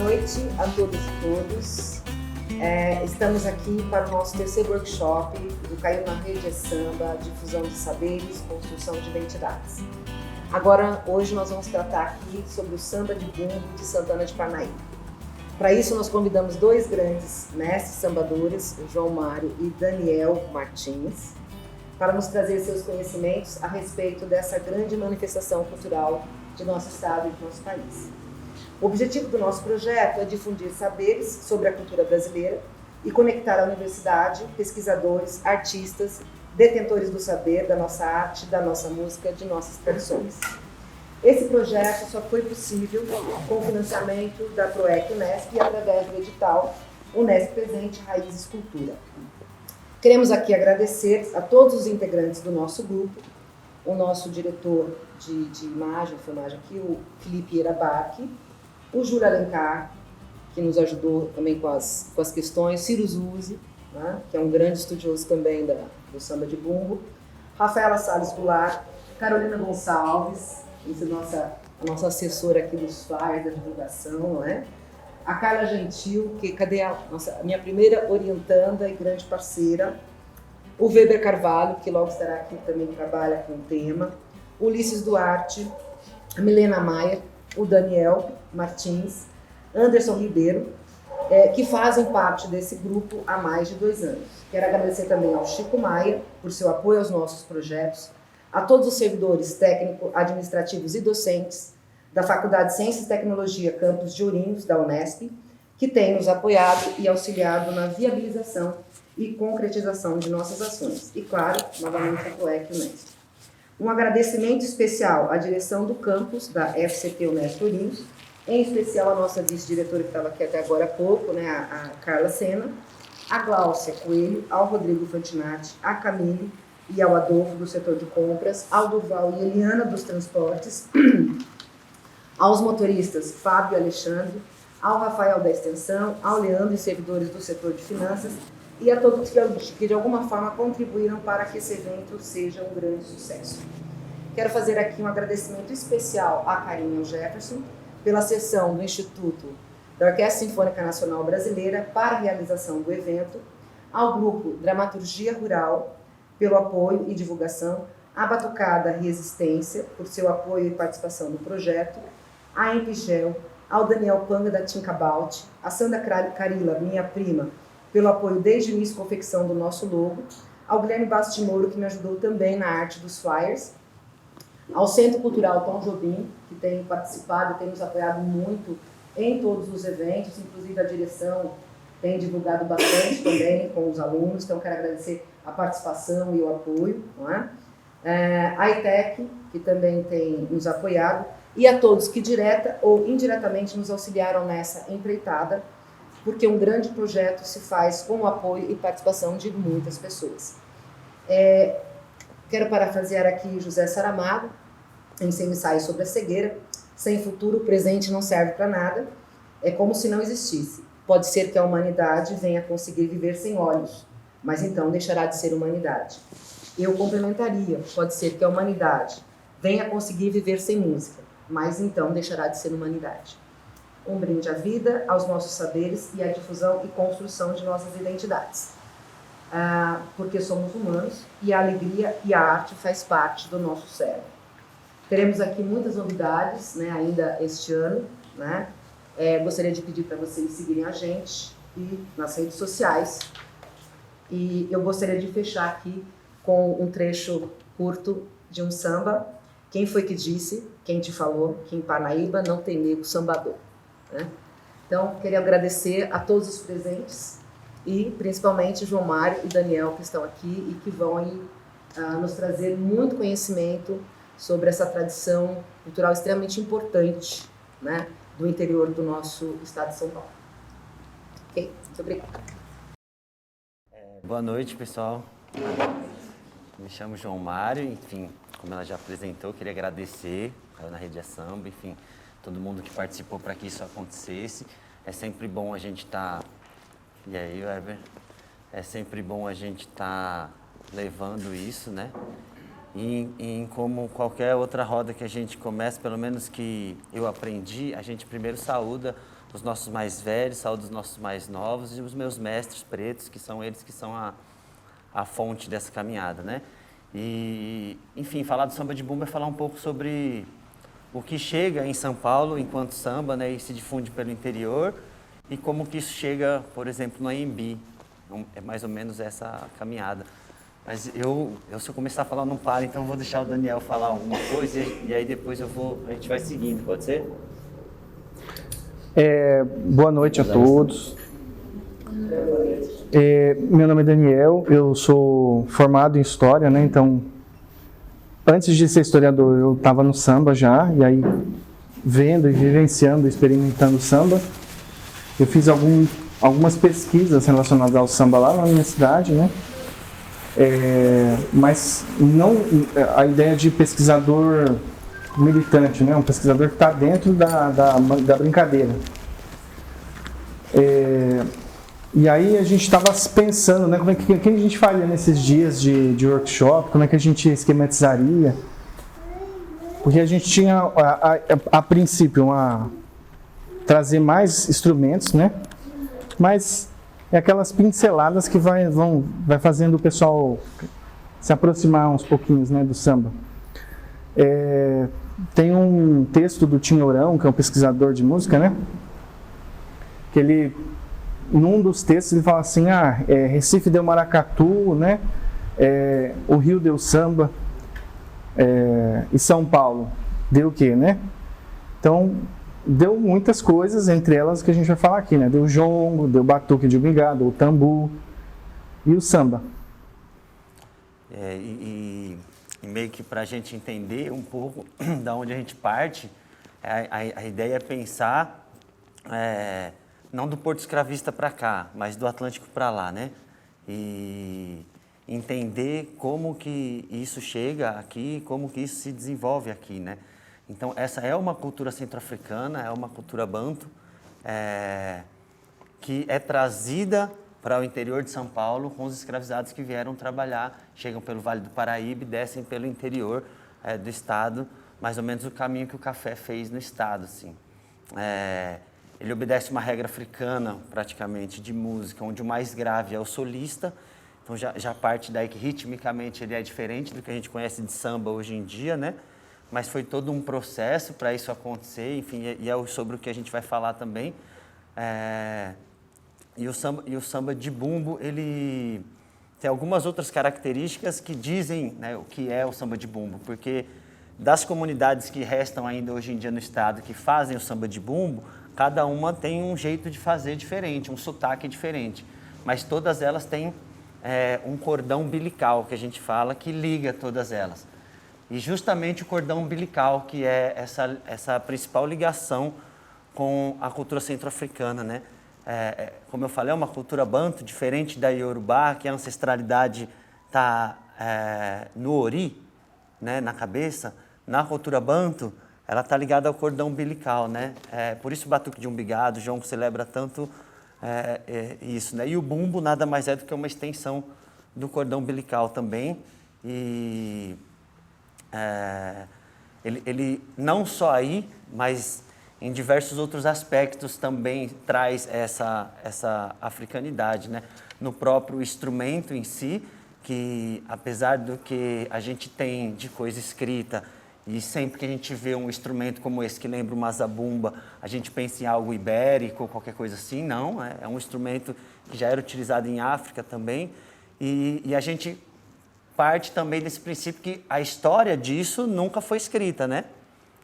noite a todos e todos. Estamos aqui para o nosso terceiro workshop do Caiu na Rede é Samba, difusão de saberes, construção de identidades. Agora, hoje nós vamos tratar aqui sobre o samba de bumbo de Santana de Parnaíba. Para isso, nós convidamos dois grandes mestres sambadores, o João Mário e Daniel Martins, para nos trazer seus conhecimentos a respeito dessa grande manifestação cultural de nosso estado e de nosso país. O objetivo do nosso projeto é difundir saberes sobre a cultura brasileira e conectar a universidade, pesquisadores, artistas, detentores do saber, da nossa arte, da nossa música, de nossas tradições. Esse projeto só foi possível com o financiamento da PROEC Unesp e através do edital Unesp Presente Raiz Escultura. Queremos aqui agradecer a todos os integrantes do nosso grupo, o nosso diretor de imagem, filmagem aqui, o Felipe Irabaque, o Júlio Alencar, que nos ajudou também com as questões, Ciro Zuzzi, né, que é um grande estudioso também do samba de bumbo, Rafaela Salles Goulart, Carolina Gonçalves, a nossa assessora aqui dos flyers da divulgação, né? A Carla Gentil, cadê a minha primeira orientanda e grande parceira, o Weber Carvalho, que logo estará aqui, também trabalha com o tema, o Ulisses Duarte, a Milena Maier, o Daniel Martins, Anderson Ribeiro, que fazem parte desse grupo há mais de 2 anos. Quero agradecer também ao Chico Maia por seu apoio aos nossos projetos, a todos os servidores técnicos, administrativos e docentes da Faculdade de Ciências e Tecnologia Campus de Ourinhos, da Unesp, que têm nos apoiado e auxiliado na viabilização e concretização de nossas ações. E, claro, novamente a PROEC Unesp. Um agradecimento especial à direção do campus da FCT Unesp Ourinhos, em especial a nossa vice-diretora que estava aqui até agora há pouco, né, a Carla Sena, a Gláucia Coelho, ao Rodrigo Fantinatti, a Camille e ao Adolfo do setor de compras, ao Durval e Eliana dos transportes, aos motoristas Fábio e Alexandre, ao Rafael da extensão, ao Leandro e servidores do setor de finanças e a todos que de alguma forma contribuíram para que esse evento seja um grande sucesso. Quero fazer aqui um agradecimento especial à Karine e ao Jefferson pela sessão do Instituto da Orquestra Sinfônica Nacional Brasileira para a realização do evento, ao grupo Dramaturgia Rural pelo apoio e divulgação, à Batucada Resistência por seu apoio e participação no projeto, à Empigel, ao Daniel Panga da Tincabaut, a Sandra Carila, minha prima, pelo apoio desde o início confecção do nosso logo, ao Guilherme Bastos de Mouro, que me ajudou também na arte dos flyers, ao Centro Cultural Tom Jobim, que tem participado e tem nos apoiado muito em todos os eventos, inclusive a direção tem divulgado bastante também com os alunos, então quero agradecer a participação e o apoio, não é? A ITEC, que também tem nos apoiado, e a todos que direta ou indiretamente nos auxiliaram nessa empreitada, porque um grande projeto se faz com o apoio e participação de muitas pessoas. Quero parafrasear aqui José Saramago, em seu ensaio sobre a cegueira: sem futuro, o presente não serve para nada, é como se não existisse. Pode ser que a humanidade venha a conseguir viver sem olhos, mas então deixará de ser humanidade. Eu complementaria: pode ser que a humanidade venha a conseguir viver sem música, mas então deixará de ser humanidade. Um brinde à vida, aos nossos saberes e à difusão e construção de nossas identidades. Porque somos humanos e a alegria e a arte faz parte do nosso cérebro. Teremos aqui muitas novidades, né, ainda este ano, né? Gostaria de pedir para vocês seguirem a gente e nas redes sociais. E eu gostaria de fechar aqui com um trecho curto de um samba. Quem foi que disse, quem te falou, que em Parnaíba não tem nego sambador, né? Então, queria agradecer a todos os presentes e principalmente João Mário e Daniel, que estão aqui e que vão aí, nos trazer muito conhecimento sobre essa tradição cultural extremamente importante, né, do interior do nosso estado de São Paulo. Ok? Muito obrigada. Boa noite, pessoal. Me chamo João Mário, enfim, como ela já apresentou, queria agradecer na Rede é Samba, enfim, todo mundo que participou para que isso acontecesse. É sempre bom a gente estar... E aí, Weber? É sempre bom a gente estar levando isso, né? E como qualquer outra roda que a gente começa, pelo menos que eu aprendi, a gente primeiro saúda os nossos mais velhos, saúdo os nossos mais novos e os meus mestres pretos, que são eles que são a fonte dessa caminhada, né? E, enfim, falar do samba de bumbo é falar um pouco sobre o que chega em São Paulo enquanto samba, né, e se difunde pelo interior, e como que isso chega, por exemplo, no AMB. É mais ou menos essa caminhada. Mas se eu começar a falar, não paro, então eu vou deixar o Daniel falar alguma coisa e aí depois a gente vai seguindo, pode ser? Boa noite a todos. Meu nome é Daniel, eu sou formado em História, né? Então, antes de ser historiador, eu estava no samba já, e aí, vendo e vivenciando, experimentando samba, eu fiz algumas pesquisas relacionadas ao samba lá na minha cidade, né? Mas não a ideia de pesquisador militante, né? Um pesquisador que está dentro da brincadeira. E aí a gente estava pensando, né? O que a gente faria nesses dias de workshop, como é que a gente esquematizaria. Porque a gente tinha, a princípio, trazer mais instrumentos, né? Mas é aquelas pinceladas que vai fazendo o pessoal se aproximar uns pouquinhos, né, do samba. Tem um texto do Tinhorão, que é um pesquisador de música, né? Que ele, num dos textos, ele fala assim, Recife deu maracatu, né? O Rio deu samba, e São Paulo deu o quê, né? Então, deu muitas coisas, entre elas que a gente vai falar aqui, né? Deu jongo, deu batuque de bingado, o tambu e o samba. E meio que para a gente entender um pouco da onde a gente parte, a ideia é pensar não do Porto Escravista para cá, mas do Atlântico para lá, né? E entender como que isso chega aqui, como que isso se desenvolve aqui, né? Então, essa é uma cultura centro-africana, é uma cultura banto, que é trazida para o interior de São Paulo com os escravizados que vieram trabalhar, chegam pelo Vale do Paraíba e descem pelo interior do estado, mais ou menos o caminho que o café fez no estado, assim. Ele obedece uma regra africana, praticamente, de música, onde o mais grave é o solista, então já parte daí que ritmicamente ele é diferente do que a gente conhece de samba hoje em dia, né? Mas foi todo um processo para isso acontecer, enfim, e é sobre o que a gente vai falar também. E o samba de bumbo, ele tem algumas outras características que dizem, né, o que é o samba de bumbo, porque das comunidades que restam ainda hoje em dia no estado, que fazem o samba de bumbo, cada uma tem um jeito de fazer diferente, um sotaque diferente, mas todas elas têm um cordão umbilical, que a gente fala, que liga todas elas. E justamente o cordão umbilical, que é essa principal ligação com a cultura centro-africana, né? Como eu falei, é uma cultura banto, diferente da Iorubá, que a ancestralidade está no ori, né, na cabeça. Na cultura banto, ela está ligada ao cordão umbilical, né? Por isso o batuque de umbigado, o jongo celebra tanto isso, né? E o bumbo nada mais é do que uma extensão do cordão umbilical também. E ele não só aí, mas em diversos outros aspectos também traz essa africanidade, né? No próprio instrumento em si, que apesar do que a gente tem de coisa escrita, e sempre que a gente vê um instrumento como esse que lembra uma zabumba, a gente pensa em algo ibérico ou qualquer coisa assim, não, é um instrumento que já era utilizado em África também, e a gente parte também desse princípio que a história disso nunca foi escrita, né?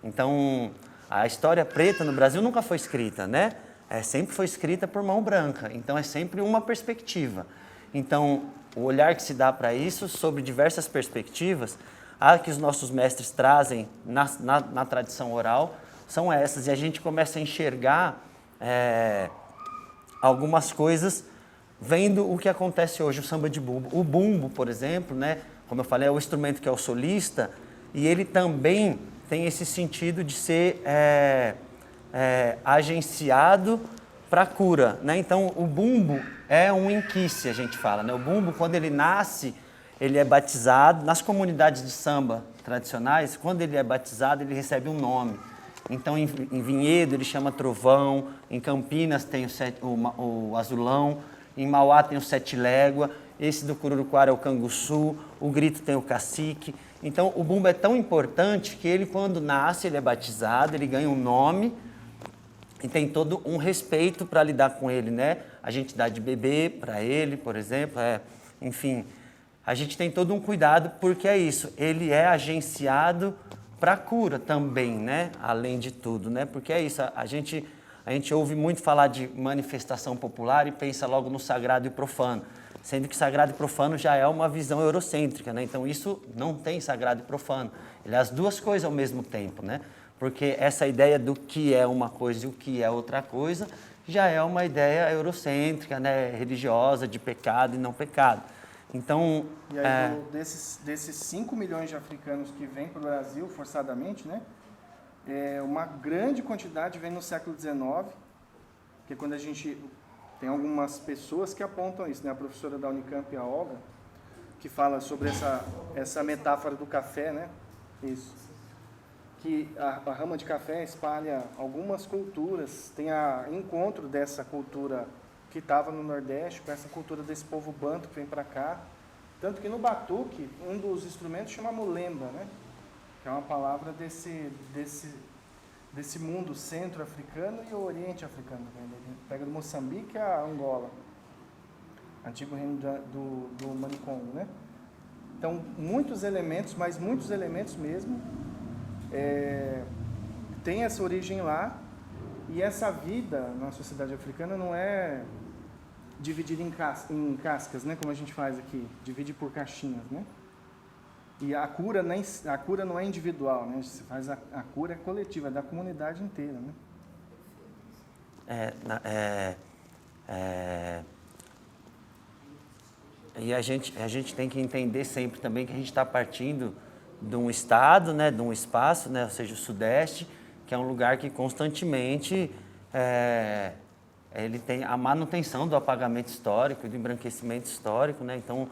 Então, a história preta no Brasil nunca foi escrita, né? Sempre foi escrita por mão branca, então é sempre uma perspectiva. Então, o olhar que se dá para isso, sobre diversas perspectivas, a que os nossos mestres trazem na tradição oral, são essas, e a gente começa a enxergar algumas coisas vendo o que acontece hoje, o samba de bumbo. O bumbo, por exemplo, né, como eu falei, é o instrumento que é o solista, e ele também tem esse sentido de ser agenciado para a cura, né? Então, o bumbo é um inquice, a gente fala, né? O bumbo, quando ele nasce, ele é batizado. Nas comunidades de samba tradicionais, quando ele é batizado, ele recebe um nome. Então, em Vinhedo ele chama trovão, em Campinas tem o azulão, em Mauá tem o sete légua, esse do Cururuquara é o canguçu, o grito tem o cacique. Então, o bumbo é tão importante que ele, quando nasce, ele é batizado, ele ganha um nome e tem todo um respeito para lidar com ele, né? A gente dá de beber para ele, por exemplo, enfim, a gente tem todo um cuidado porque é isso, ele é agenciado para a cura também, né? Além de tudo, né? Porque é isso, a gente ouve muito falar de manifestação popular e pensa logo no sagrado e profano, sendo que sagrado e profano já é uma visão eurocêntrica, né? Então isso não tem sagrado e profano, ele é as duas coisas ao mesmo tempo, né? Porque essa ideia do que é uma coisa e o que é outra coisa já é uma ideia eurocêntrica, né? Religiosa, de pecado e não pecado. Então, e aí, desses 5 milhões de africanos que vêm para o Brasil forçadamente, né? Uma grande quantidade vem no século XIX, que é quando a gente... Tem algumas pessoas que apontam isso, né? A professora da Unicamp, a Olga, que fala sobre essa metáfora do café, né? Isso. Que a rama de café espalha algumas culturas, tem encontro dessa cultura que estava no Nordeste com essa cultura desse povo banto que vem para cá. Tanto que no batuque, um dos instrumentos chama mulemba, né? Que é uma palavra desse mundo centro-africano e o oriente africano. Pega do Moçambique a Angola, antigo reino do Manicongo, né? Então, muitos elementos, mas muitos elementos mesmo, tem essa origem lá, e essa vida na sociedade africana não é dividida em cascas, né? Como a gente faz aqui, divide por caixinhas, né? E a cura não é individual, né? Você faz a cura é coletiva, é da comunidade inteira, né? E a gente tem que entender sempre também que a gente está partindo de um estado, né? De um espaço, né? Ou seja, o Sudeste, que é um lugar que constantemente ele tem a manutenção do apagamento histórico, do embranquecimento histórico, né? Então,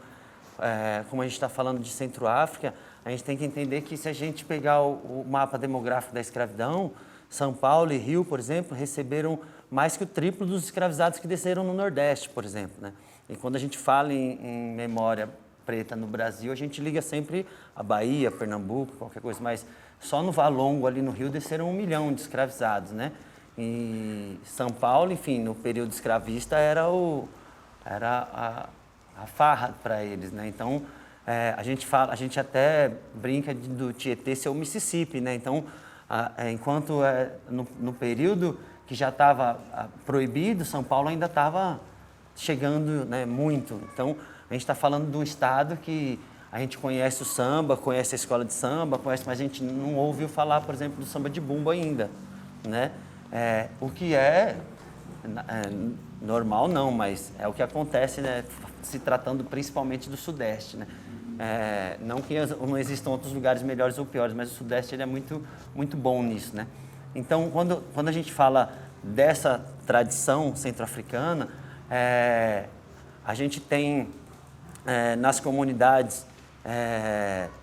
como a gente está falando de Centro-África, a gente tem que entender que se a gente pegar o mapa demográfico da escravidão, São Paulo e Rio, por exemplo, receberam mais que o triplo dos escravizados que desceram no Nordeste, por exemplo, né? E quando a gente fala em memória preta no Brasil, a gente liga sempre a Bahia, Pernambuco, qualquer coisa, mas só no Valongo, ali no Rio, desceram 1 milhão de escravizados, né? E São Paulo, enfim, no período escravista era a farra para eles, né? Então, a gente até brinca do Tietê ser o Mississippi, né? Então, enquanto no período que já estava proibido, São Paulo ainda estava chegando, né, muito. Então, a gente está falando de um estado que a gente conhece o samba, conhece a escola de samba, mas a gente não ouviu falar, por exemplo, do samba de bumbo ainda, né? O que é normal não, mas é o que acontece, né, se tratando principalmente do Sudeste, né? Não que não existam outros lugares melhores ou piores, mas o Sudeste ele é muito, muito bom nisso, né? Então, quando a gente fala dessa tradição centro-africana, a gente tem nas comunidades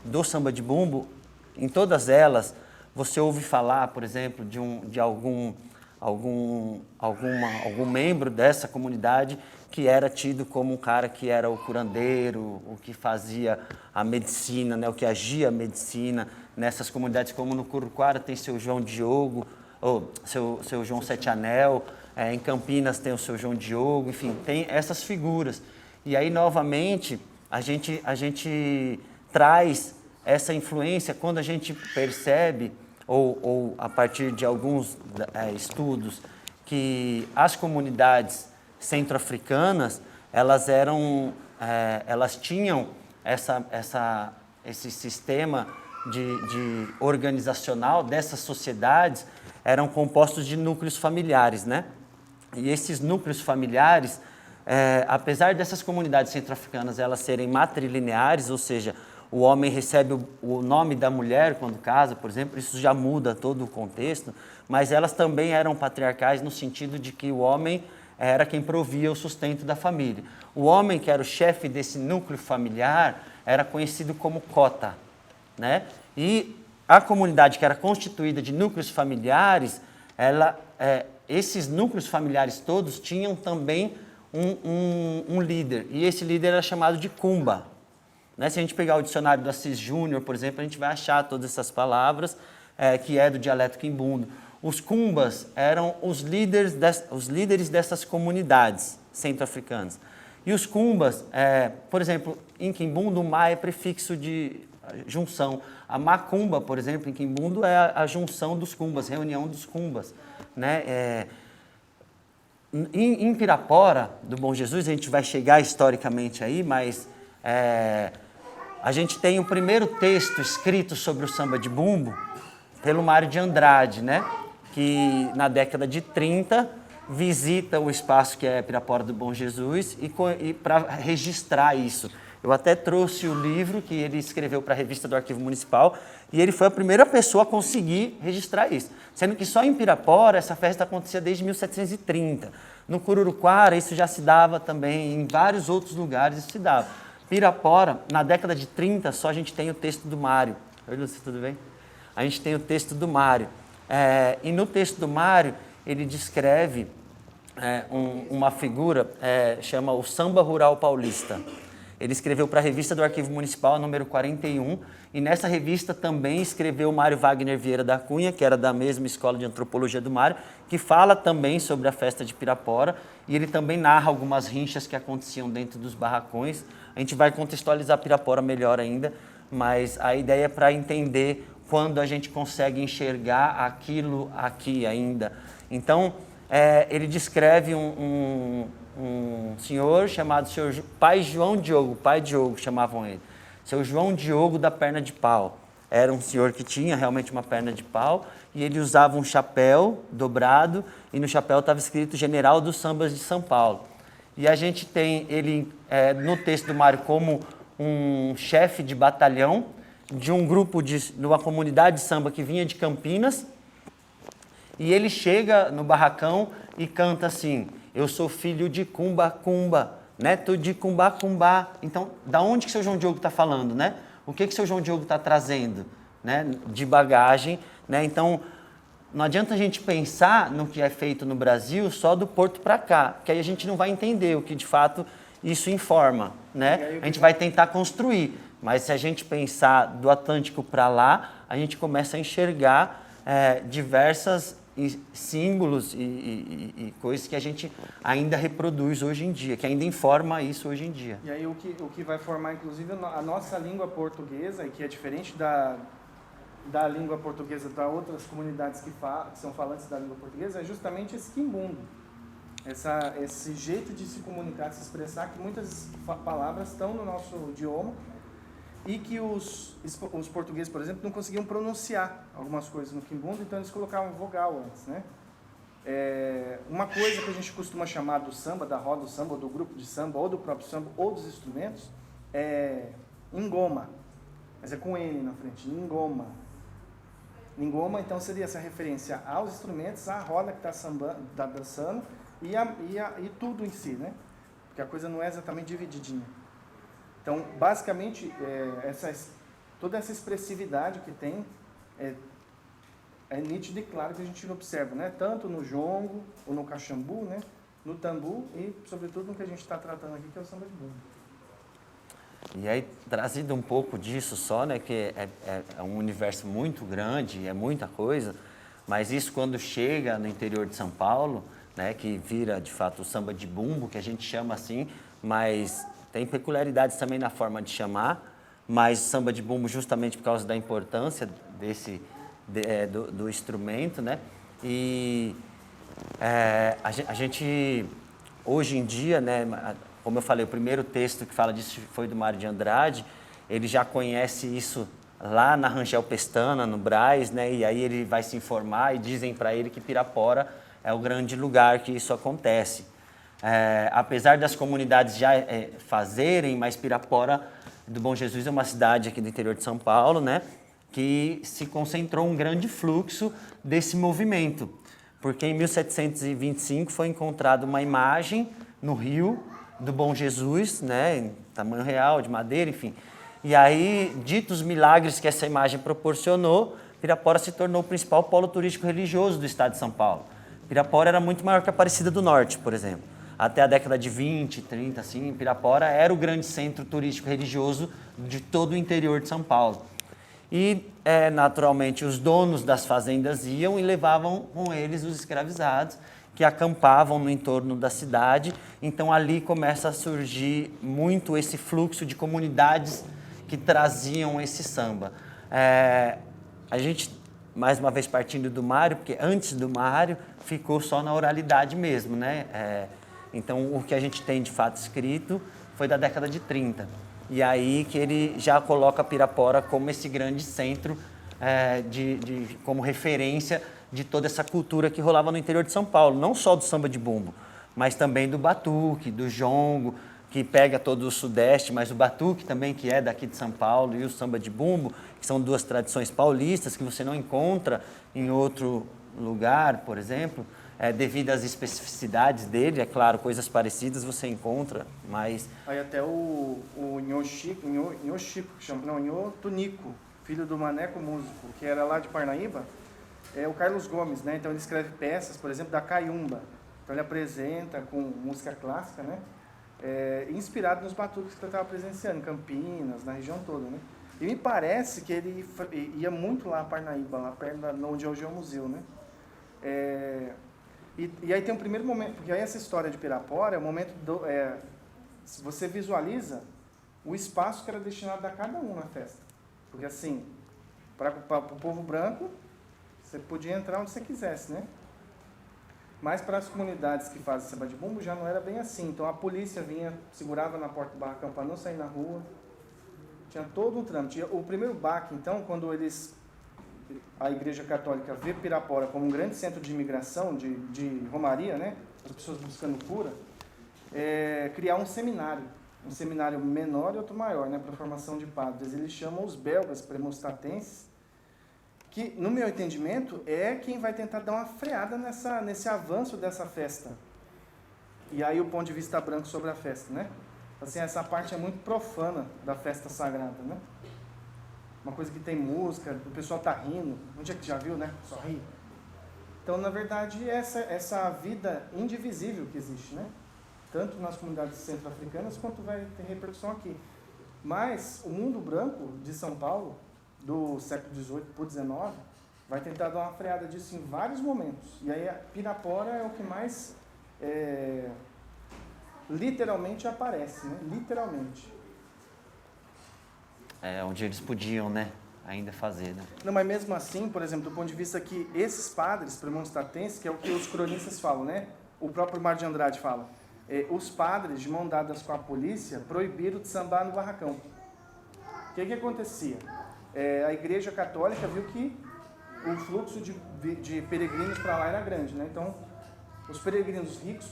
do samba de bumbo, em todas elas, você ouve falar, por exemplo, de algum membro dessa comunidade que era tido como um cara que era o curandeiro, o que fazia a medicina, né, o que agia a medicina. Nessas comunidades, como no Cururuquara, tem seu João Diogo, ou seu João Sete Anel, em Campinas tem o seu João Diogo, enfim, tem essas figuras. E aí, novamente, a gente traz essa influência quando a gente percebe, ou a partir de alguns estudos, que as comunidades centro-africanas, elas tinham esse sistema de organizacional dessas sociedades, eram compostos de núcleos familiares, né? E esses núcleos familiares, apesar dessas comunidades centro-africanas elas serem matrilineares, ou seja, o homem recebe o nome da mulher quando casa, por exemplo, isso já muda todo o contexto, mas elas também eram patriarcais no sentido de que o homem era quem provia o sustento da família. O homem, que era o chefe desse núcleo familiar, era conhecido como cota, né? E a comunidade que era constituída de núcleos familiares, esses núcleos familiares todos tinham também um líder, e esse líder era chamado de Cumba. Né? Se a gente pegar o dicionário do Assis Júnior, por exemplo, a gente vai achar todas essas palavras, que é do dialeto quimbundo. Os Cumbas eram os líderes dessas comunidades centro-africanas. E os Cumbas, por exemplo, em quimbundo, o Ma é prefixo de junção. A macumba, por exemplo, em quimbundo é a junção dos Cumbas, reunião dos Cumbas. Né? Em Pirapora, do Bom Jesus, a gente vai chegar historicamente aí, mas a gente tem o primeiro texto escrito sobre o samba de bumbo pelo Mário de Andrade, né? Que na década de 30 visita o espaço que é Pirapora do Bom Jesus e para registrar isso. Eu até trouxe o livro que ele escreveu para a revista do Arquivo Municipal e ele foi a primeira pessoa a conseguir registrar isso. Sendo que só em Pirapora essa festa acontecia desde 1730. No Cururuquara isso já se dava também, em vários outros lugares isso se dava. Pirapora, na década de 30, só a gente tem o texto do Mário. Oi, Lúcia, tudo bem? A gente tem o texto do Mário. E no texto do Mário, ele descreve uma figura, chama o Samba Rural Paulista. Ele escreveu para a revista do Arquivo Municipal, número 41, e nessa revista também escreveu o Mário Wagner Vieira da Cunha, que era da mesma escola de antropologia do Mário, que fala também sobre a festa de Pirapora, e ele também narra algumas rinchas que aconteciam dentro dos barracões. A gente vai contextualizar Pirapora melhor ainda, mas a ideia é para entender quando a gente consegue enxergar aquilo aqui ainda. Então, ele descreve um senhor chamado Pai João Diogo, Pai Diogo chamavam ele. Seu João Diogo da perna de pau. Era um senhor que tinha realmente uma perna de pau e ele usava um chapéu dobrado e no chapéu estava escrito General dos Sambas de São Paulo. E a gente tem ele no texto do Mário como um chefe de batalhão de um grupo de uma comunidade de samba que vinha de Campinas, e ele chega no barracão e canta assim: eu sou filho de Cumba Cumba, neto de Cumba Cumba. Então, da onde que seu João Diogo está falando, né? O que seu João Diogo está trazendo, né? De bagagem, né? Então, não adianta a gente pensar no que é feito no Brasil só do Porto para cá, que aí a gente não vai entender o que de fato isso informa, né? A gente vai tentar construir. Mas se a gente pensar do Atlântico para lá, a gente começa a enxergar diversos símbolos e coisas que a gente ainda reproduz hoje em dia, que ainda informa isso hoje em dia. E aí o que vai formar, inclusive, a nossa língua portuguesa, e que é diferente da língua portuguesa para outras comunidades que são falantes da língua portuguesa, é justamente esse quimbundo. Esse jeito de se comunicar, de se expressar, que muitas palavras estão no nosso idioma, e que os portugueses, por exemplo, não conseguiam pronunciar algumas coisas no quimbundo, então eles colocavam vogal antes, né? Uma coisa que a gente costuma chamar do samba, da roda do samba, ou do grupo de samba, ou do próprio samba, ou dos instrumentos, é ingoma, mas é com N na frente, ingoma. Ingoma, então, seria essa referência aos instrumentos, à roda que está dançando e tudo em si, né? Porque a coisa não é exatamente divididinha. Então, basicamente, toda essa expressividade que tem é nítido e claro que a gente observa, né? Tanto no jongo, ou no caxambu, né? No tambu e, sobretudo, no que a gente está tratando aqui, que é o samba de bumbo. E aí, trazido um pouco disso só, né? Que é um universo muito grande, é muita coisa, mas isso quando chega no interior de São Paulo, né? Que vira, de fato, o samba de bumbo, que a gente chama assim, mas tem peculiaridades também na forma de chamar, mas samba de bumbo justamente por causa da importância do instrumento, né? E a gente, hoje em dia, né? Como eu falei, o primeiro texto que fala disso foi do Mário de Andrade, ele já conhece isso lá na Rangel Pestana, no Brás, né? E aí ele vai se informar e dizem para ele que Pirapora é o grande lugar que isso acontece. Apesar das comunidades já fazerem, mas Pirapora do Bom Jesus é uma cidade aqui do interior de São Paulo, né, que se concentrou um grande fluxo desse movimento, porque em 1725 foi encontrada uma imagem no rio do Bom Jesus, né, em tamanho real, de madeira, enfim, E aí, ditos milagres que essa imagem proporcionou, Pirapora se tornou o principal polo turístico religioso do estado de São Paulo. Pirapora era muito maior que a Aparecida do Norte, por exemplo. Até a década de 20, 30, assim, Pirapora era o grande centro turístico religioso de todo o interior de São Paulo. E, naturalmente, os donos das fazendas iam e levavam com eles os escravizados, que acampavam no entorno da cidade. Então, ali começa a surgir muito esse fluxo de comunidades que traziam esse samba. A gente, mais uma vez partindo do Mário, porque antes do Mário ficou só na oralidade mesmo, né? Então, o que a gente tem de fato escrito foi da década de 30. E aí que ele já coloca Pirapora como esse grande centro, como referência de toda essa cultura que rolava no interior de São Paulo. Não só do samba de bumbo, mas também do batuque, do jongo, que pega todo o Sudeste, mas o batuque também, que é daqui de São Paulo, e o samba de bumbo, que são duas tradições paulistas que você não encontra em outro lugar, por exemplo, devido às especificidades dele. É claro, coisas parecidas você encontra, mas... Aí até o Nhô Chico, que chama, não, Nhô Tunico, filho do Maneco Músico, que era lá de Parnaíba, é o Carlos Gomes, né? Então ele escreve peças, por exemplo, da Caiumba. Então ele apresenta com música clássica, né? Inspirado nos batuques que eu estava presenciando, em Campinas, na região toda, né? E me parece que ele ia muito lá a Parnaíba, lá perto de onde hoje é o museu, né? E aí tem um primeiro momento, porque aí essa história de Pirapora é o momento se você visualiza o espaço que era destinado a cada um na festa. Porque assim, para o povo branco, você podia entrar onde você quisesse, né? Mas para as comunidades que fazem samba de bumbo já não era bem assim. Então a polícia vinha, segurava na porta do barracão para não sair na rua. Tinha todo um trâmite. O primeiro baque, então, quando a Igreja Católica vê Pirapora como um grande centro de imigração, de romaria, né? As pessoas buscando cura, criar um seminário menor e outro maior, né? Para a formação de padres. Eles chamam os belgas premonstratenses, que, no meu entendimento, é quem vai tentar dar uma freada nesse avanço dessa festa. E aí o ponto de vista branco sobre a festa, né? Assim, essa parte é muito profana da festa sagrada, né? Uma coisa que tem música, o pessoal tá rindo. Onde é que já viu, né? Só ri. Então, na verdade, essa vida indivisível que existe, né? Tanto nas comunidades centro-africanas, quanto vai ter repercussão aqui. Mas o mundo branco de São Paulo, do século XVIII para o XIX, vai tentar dar uma freada disso em vários momentos. E aí a Pirapora é o que mais literalmente aparece, né? Literalmente. Onde eles podiam, né, ainda fazer, né? Não, mas mesmo assim, por exemplo, do ponto de vista que esses padres premonstratenses, que é o que os cronistas falam, né? O próprio Mário de Andrade fala, os padres, de mão dadas com a polícia, proibiram de sambar no barracão. O que acontecia? A Igreja Católica viu que o fluxo de peregrinos para lá era grande, né? Então, os peregrinos ricos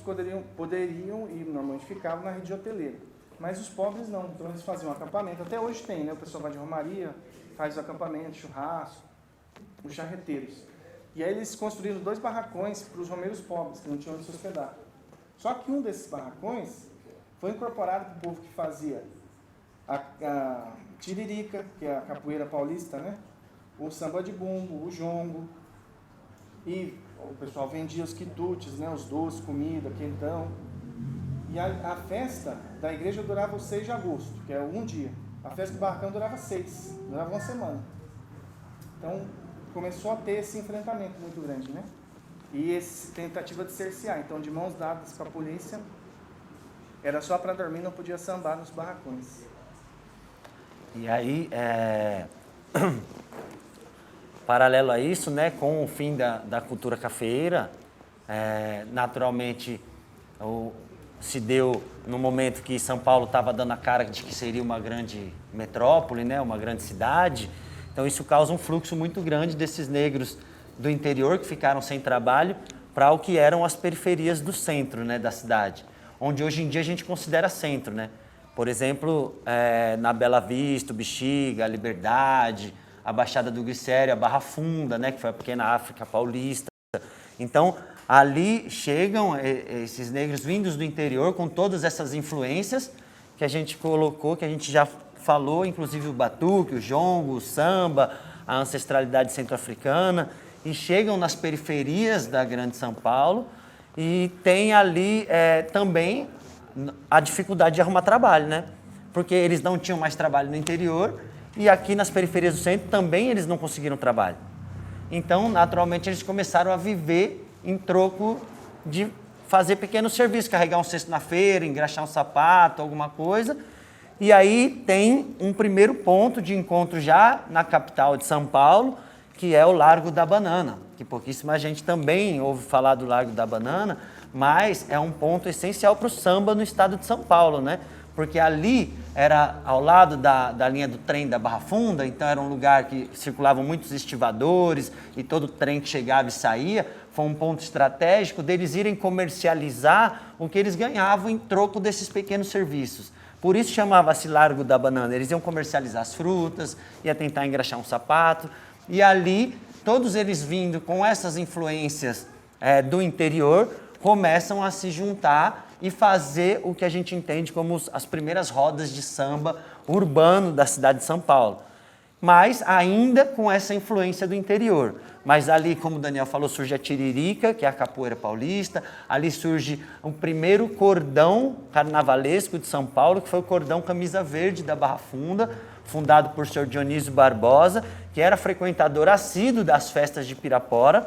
poderiam e normalmente ficavam na rede hoteleira. Mas os pobres não, então eles faziam acampamento. Até hoje tem, né? O pessoal vai de romaria, faz o acampamento, churrasco, os charreteiros. E aí eles construíram 2 barracões para os romeiros pobres, que não tinham onde se hospedar. Só que um desses barracões foi incorporado para o povo que fazia a tiririca, que é a capoeira paulista, né? O samba de bumbo, o jongo. E o pessoal vendia os quitutes, né? Os doces, comida, quentão. E a festa da igreja durava o 6 de agosto, que é um dia. A festa do barracão durava 6, durava uma semana. Então, começou a ter esse enfrentamento muito grande, né? E essa tentativa de cercear. Então, de mãos dadas com a polícia, era só para dormir, não podia sambar nos barracões. E aí, paralelo a isso, né, com o fim da cultura cafeeira, naturalmente, se deu no momento que São Paulo estava dando a cara de que seria uma grande metrópole, né, uma grande cidade. Então isso causa um fluxo muito grande desses negros do interior que ficaram sem trabalho para o que eram as periferias do centro, né, da cidade, onde hoje em dia a gente considera centro, né? Por exemplo, na Bela Vista, o Bexiga, a Liberdade, a Baixada do Glicério, a Barra Funda, né, que foi a pequena África paulista. Então, ali chegam esses negros vindos do interior com todas essas influências que a gente colocou, que a gente já falou, inclusive o batuque, o jongo, o samba, a ancestralidade centro-africana, e chegam nas periferias da Grande São Paulo e tem ali também a dificuldade de arrumar trabalho, né? Porque eles não tinham mais trabalho no interior e aqui nas periferias do centro também eles não conseguiram trabalho. Então, naturalmente, eles começaram a viver em troco de fazer pequenos serviços, carregar um cesto na feira, engraxar um sapato, alguma coisa. E aí tem um primeiro ponto de encontro já na capital de São Paulo, que é o Largo da Banana, que pouquíssima gente também ouve falar do Largo da Banana, mas é um ponto essencial para o samba no estado de São Paulo, né? Porque ali era ao lado da linha do trem da Barra Funda, então era um lugar que circulavam muitos estivadores e todo trem que chegava e saía. Foi um ponto estratégico deles irem comercializar o que eles ganhavam em troco desses pequenos serviços. Por isso chamava-se Largo da Banana. Eles iam comercializar as frutas, ia tentar engraxar um sapato. E ali, todos eles vindo com essas influências do interior, começam a se juntar e fazer o que a gente entende como as primeiras rodas de samba urbano da cidade de São Paulo. Mas ainda com essa influência do interior. Mas ali, como o Daniel falou, surge a Tiririca, que é a capoeira paulista. Ali surge o primeiro cordão carnavalesco de São Paulo, que foi o cordão Camisa Verde da Barra Funda, fundado por Sr. Dionísio Barbosa, que era frequentador assíduo das festas de Pirapora,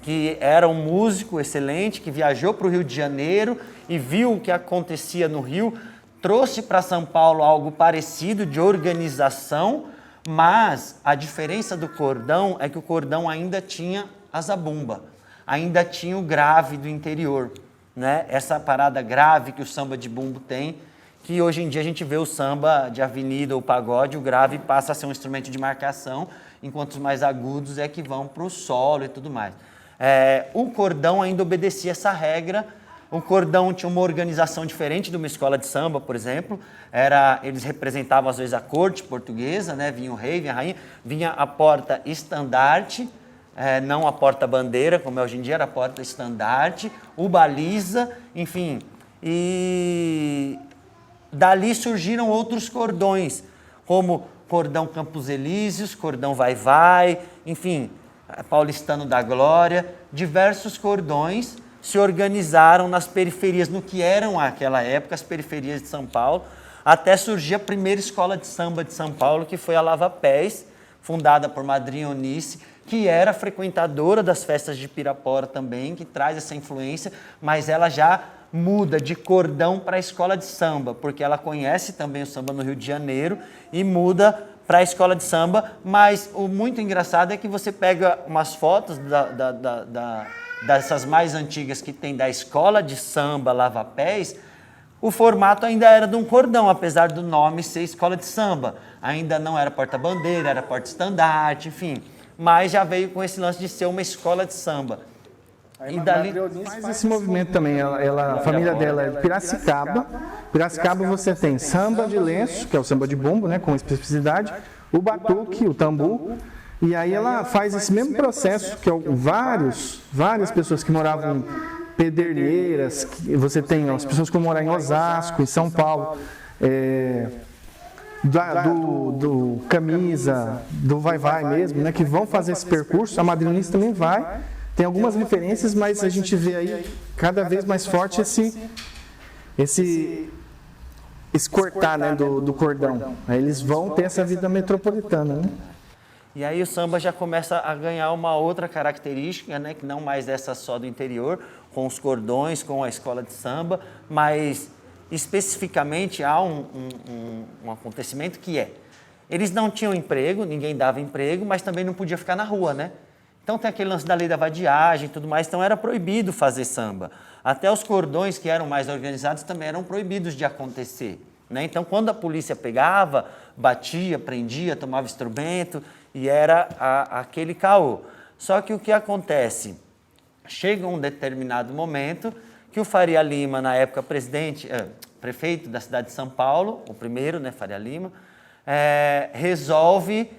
que era um músico excelente, que viajou para o Rio de Janeiro e viu o que acontecia no Rio, trouxe para São Paulo algo parecido de organização, mas a diferença do cordão é que o cordão ainda tinha a zabumba, ainda tinha o grave do interior, né? Essa parada grave que o samba de bumbo tem, que hoje em dia a gente vê o samba de avenida ou pagode, o grave passa a ser um instrumento de marcação, enquanto os mais agudos é que vão para o solo e tudo mais. O cordão ainda obedecia essa regra. O cordão tinha uma organização diferente de uma escola de samba, por exemplo. Eles representavam, às vezes, a corte portuguesa, né? Vinha o rei, vinha a rainha, vinha a porta estandarte, não a porta-bandeira, como é hoje em dia, era a porta estandarte, o baliza, enfim. E dali surgiram outros cordões, como cordão Campos Elíseos, cordão Vai-Vai, enfim, Paulistano da Glória, diversos cordões se organizaram nas periferias, no que eram naquela época as periferias de São Paulo, até surgir a primeira escola de samba de São Paulo, que foi a Lava Pés, fundada por Madrinha Eunice, que era frequentadora das festas de Pirapora também, que traz essa influência, mas ela já muda de cordão para a escola de samba, porque ela conhece também o samba no Rio de Janeiro e muda para a escola de samba. Mas o muito engraçado é que você pega umas fotos dessas mais antigas que tem da escola de samba Lava Pés, o formato ainda era de um cordão, apesar do nome ser escola de samba. Ainda não era porta-bandeira, era porta-estandarte, enfim. Mas já veio com esse lance de ser uma escola de samba. E dali faz esse movimento também. A família dela é de Piracicaba. Piracicaba você tem samba de lenço, que é o samba de bumbo, né, com especificidade, o batuque, o tambu. E aí ela faz esse mesmo processo que várias pessoas que moravam em Pederneiras, você tem as pessoas que moram em Osasco, em São Paulo, do Camisa, do Vai-Vai mesmo, né, que vão fazer esse percurso. A Madrinha Eunice também vai. Tem algumas referências, mas a gente vê aí cada vez mais forte esse cortar, né, do cordão. Aí eles vão ter essa vida metropolitana, né? E aí o samba já começa a ganhar uma outra característica, né, que não mais essa só do interior, com os cordões, com a escola de samba, mas especificamente há um acontecimento que eles não tinham emprego, ninguém dava emprego, mas também não podia ficar na rua, né? Então tem aquele lance da lei da vadiagem e tudo mais, então era proibido fazer samba. Até os cordões que eram mais organizados também eram proibidos de acontecer, né? Então quando a polícia pegava, batia, prendia, tomava instrumento e era aquele caô. Só que o que acontece? Chega um determinado momento que o Faria Lima, na época prefeito da cidade de São Paulo, o primeiro, né, Faria Lima, resolve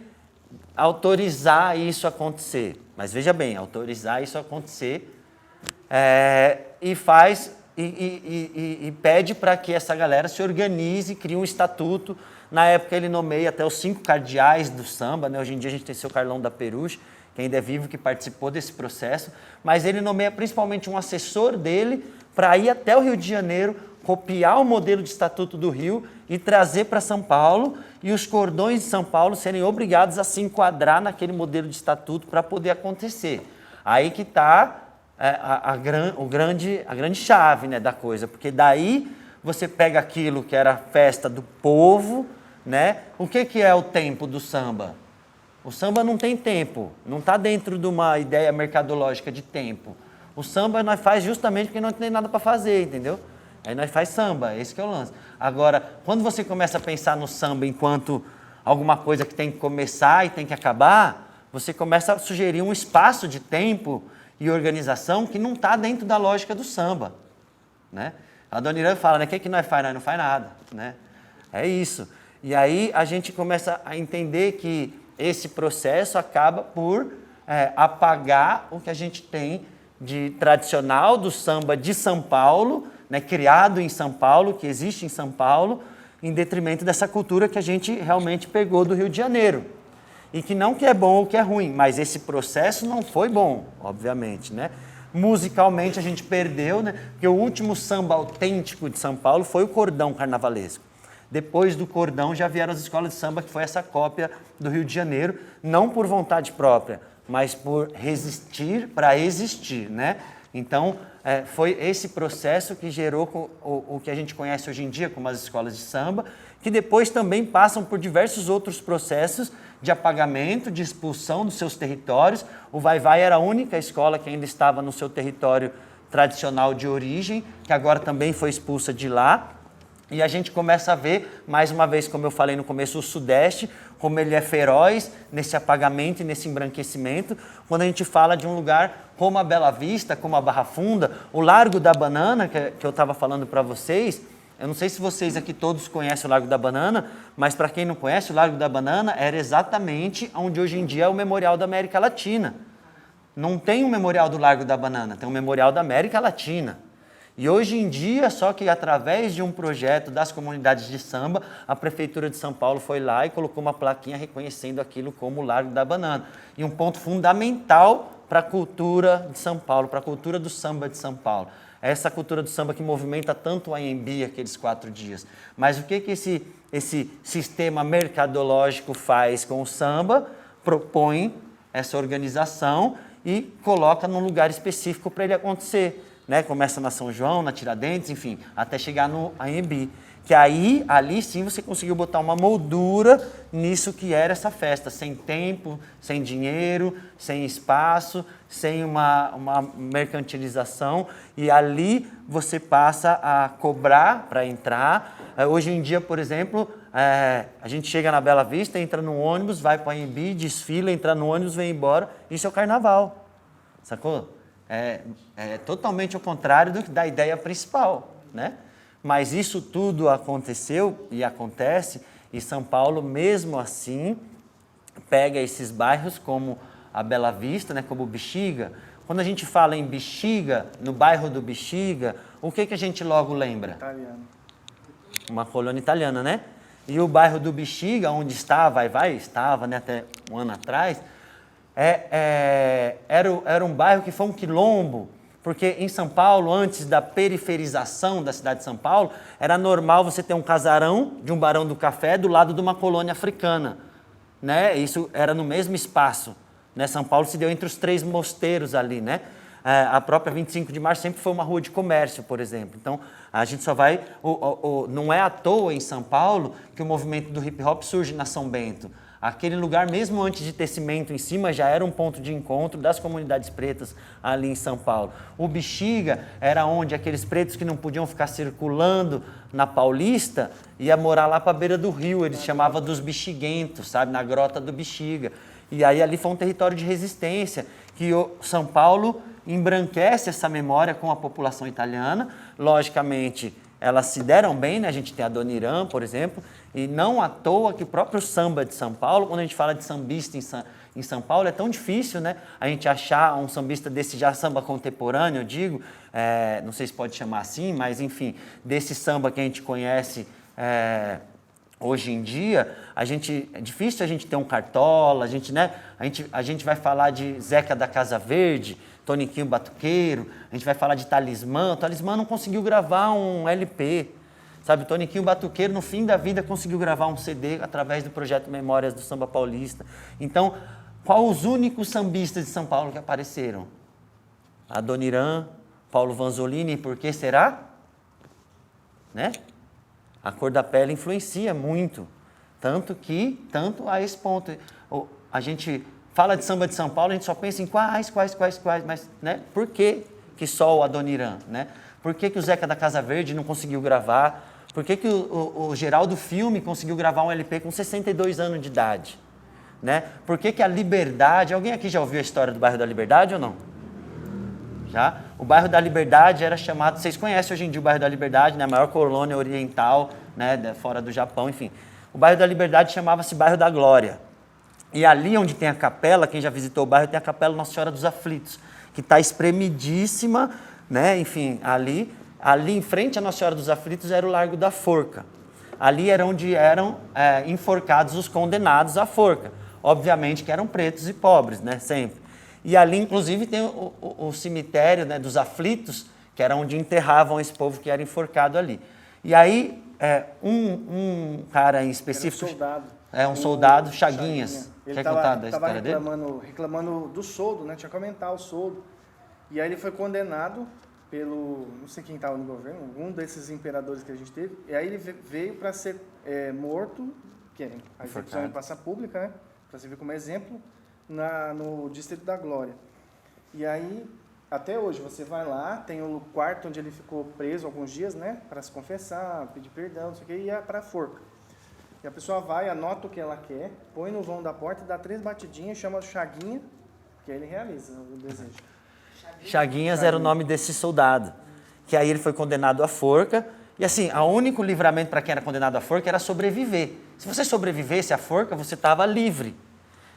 autorizar isso acontecer. Mas veja bem, autorizar isso acontecer e faz e pede para que essa galera se organize, crie um estatuto. Na época ele nomeia até os 5 cardeais do samba, né? Hoje em dia a gente tem o seu Carlão da Peruche, que ainda é vivo, que participou desse processo, mas ele nomeia principalmente um assessor dele para ir até o Rio de Janeiro, copiar o modelo de estatuto do Rio e trazer para São Paulo, e os cordões de São Paulo serem obrigados a se enquadrar naquele modelo de estatuto para poder acontecer. Aí que está a grande chave, né, da coisa, porque daí você pega aquilo que era a festa do povo, né? O que é o tempo do samba? O samba não tem tempo, não está dentro de uma ideia mercadológica de tempo. O samba nós faz justamente porque não tem nada para fazer, entendeu? Aí nós faz samba, esse que é o lance. Agora, quando você começa a pensar no samba enquanto alguma coisa que tem que começar e tem que acabar, você começa a sugerir um espaço de tempo e organização que não está dentro da lógica do samba, né? A dona Irã fala, né? O que nós faz? Nós não faz nada, né? É isso. E aí a gente começa a entender que esse processo acaba por apagar o que a gente tem de tradicional do samba de São Paulo, né? Criado em São Paulo, que existe em São Paulo, em detrimento dessa cultura que a gente realmente pegou do Rio de Janeiro. E que não que é bom ou que é ruim, mas esse processo não foi bom, obviamente, né? Musicalmente a gente perdeu, né? Porque o último samba autêntico de São Paulo foi o cordão carnavalesco. Depois do cordão já vieram as escolas de samba, que foi essa cópia do Rio de Janeiro, não por vontade própria, mas por resistir para existir, né? Então, foi esse processo que gerou o que a gente conhece hoje em dia como as escolas de samba, que depois também passam por diversos outros processos de apagamento, de expulsão dos seus territórios. O Vai-Vai era a única escola que ainda estava no seu território tradicional de origem, que agora também foi expulsa de lá. E a gente começa a ver, mais uma vez, como eu falei no começo, o Sudeste, como ele é feroz nesse apagamento e nesse embranquecimento. Quando a gente fala de um lugar como a Bela Vista, como a Barra Funda, o Largo da Banana, que eu estava falando para vocês, eu não sei se vocês aqui todos conhecem o Largo da Banana, mas para quem não conhece, o Largo da Banana era exatamente onde hoje em dia é o Memorial da América Latina. Não tem um Memorial do Largo da Banana, tem um Memorial da América Latina. E hoje em dia, só que através de um projeto das comunidades de samba, a Prefeitura de São Paulo foi lá e colocou uma plaquinha reconhecendo aquilo como o Largo da Banana. E um ponto fundamental para a cultura de São Paulo, para a cultura do samba de São Paulo. Essa cultura do samba que movimenta tanto o Anhembi aqueles 4 dias. Mas o que esse sistema mercadológico faz com o samba? Propõe essa organização e coloca num lugar específico para ele acontecer. Né? Começa na São João, na Tiradentes, enfim, até chegar no Anhembi. Que aí, ali sim, você conseguiu botar uma moldura nisso que era essa festa, sem tempo, sem dinheiro, sem espaço, sem uma mercantilização. E ali você passa a cobrar para entrar. Hoje em dia, por exemplo, a gente chega na Bela Vista, entra no ônibus, vai para o Anhembi, desfila, entra no ônibus, vem embora. Isso é o carnaval, sacou? É totalmente o contrário da ideia principal, né? Mas isso tudo aconteceu e acontece, e São Paulo, mesmo assim, pega esses bairros como a Bela Vista, né, como o Bexiga. Quando a gente fala em Bexiga, no bairro do Bexiga, o que a gente logo lembra? Italiano. Uma colônia italiana, né? E o bairro do Bexiga, onde estava, estava, né, até um ano atrás, era um bairro que foi um quilombo, porque em São Paulo, antes da periferização da cidade de São Paulo, era normal você ter um casarão de um barão do café do lado de uma colônia africana, né? Isso era no mesmo espaço, né? São Paulo se deu entre os 3 mosteiros ali, né? A própria 25 de março sempre foi uma rua de comércio, por exemplo. Então, a gente só vai... não é à toa em São Paulo que o movimento do hip hop surge na São Bento. Aquele lugar, mesmo antes de ter cimento em cima, já era um ponto de encontro das comunidades pretas ali em São Paulo. O Bexiga era onde aqueles pretos que não podiam ficar circulando na Paulista ia morar lá para a beira do rio. Eles chamavam dos bexiguentos, sabe? Na grota do Bexiga. E aí ali foi um território de resistência, que o São Paulo embranquece essa memória com a população italiana. Logicamente, elas se deram bem, né? A gente tem a Dona Irã, por exemplo, e não à toa que o próprio samba de São Paulo, quando a gente fala de sambista em São Paulo, é tão difícil, né? A gente achar um sambista desse já samba contemporâneo, eu digo, não sei se pode chamar assim, mas enfim, desse samba que a gente conhece hoje em dia, é difícil a gente ter um Cartola, né? A gente vai falar de Zeca da Casa Verde, Toniquinho Batuqueiro, a gente vai falar de Talismã. O Talismã não conseguiu gravar um LP, sabe? O Toniquinho Batuqueiro, no fim da vida, conseguiu gravar um CD através do projeto Memórias do Samba Paulista. Então, quais os únicos sambistas de São Paulo que apareceram? A Dona Irã, Paulo Vanzolini, por que será? Né? A cor da pele influencia muito, tanto a esse ponto. A gente fala de samba de São Paulo, a gente só pensa em quais, mas né? Por que só a Dona Irã? Né? Por que o Zeca da Casa Verde não conseguiu gravar? Por que o Geraldo Filme conseguiu gravar um LP com 62 anos de idade? Né? Por que a Liberdade... Alguém aqui já ouviu a história do bairro da Liberdade ou não? Já? O bairro da Liberdade era chamado... Vocês conhecem hoje em dia o bairro da Liberdade, né? A maior colônia oriental, né? Fora do Japão, enfim. O bairro da Liberdade chamava-se Bairro da Glória. E ali onde tem a capela, quem já visitou o bairro, tem a capela Nossa Senhora dos Aflitos, que está espremidíssima, né? Enfim, ali em frente à Nossa Senhora dos Aflitos era o Largo da Forca. Ali era onde eram enforcados os condenados à forca. Obviamente que eram pretos e pobres, né? Sempre. E ali, inclusive, tem o cemitério, né, dos Aflitos, que era onde enterravam esse povo que era enforcado ali. E aí, um cara em específico... Era um soldado. Um soldado, Chaguinhas. Ele Quer contar da história dele? Reclamando do soldo, né? Tinha que aumentar o soldo. E aí ele foi condenado pelo... Não sei quem estava no governo, algum desses imperadores que a gente teve. E aí ele veio para ser morto, que a execução em praça pública, né? Para servir como exemplo, no Distrito da Glória. E aí, até hoje, você vai lá, tem o quarto onde ele ficou preso alguns dias, né? Para se confessar, pedir perdão, não sei o quê, e ia para a forca. E a pessoa vai, anota o que ela quer, põe no vão da porta, dá 3 batidinhas, chama o Chaguinha, que aí ele realiza o desejo. Chaguinhas era o nome desse soldado, que aí ele foi condenado à forca. E assim, o único livramento para quem era condenado à forca era sobreviver. Se você sobrevivesse à forca, você estava livre.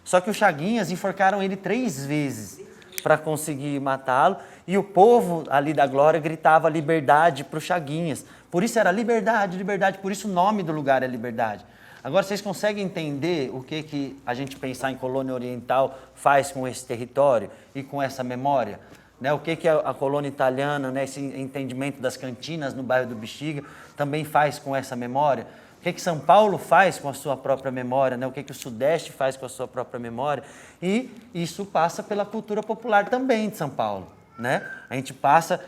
Só que os Chaguinhas enforcaram ele 3 vezes para conseguir matá-lo. E o povo ali da Glória gritava liberdade para os Chaguinhas. Por isso era liberdade, liberdade. Por isso o nome do lugar é Liberdade. Agora, vocês conseguem entender o que a gente pensar em colônia oriental faz com esse território e com essa memória? Né? O que a colônia italiana, né, esse entendimento das cantinas no bairro do Bexiga, também faz com essa memória? O que São Paulo faz com a sua própria memória? Né? O que o Sudeste faz com a sua própria memória? E isso passa pela cultura popular também de São Paulo. Né? A gente passa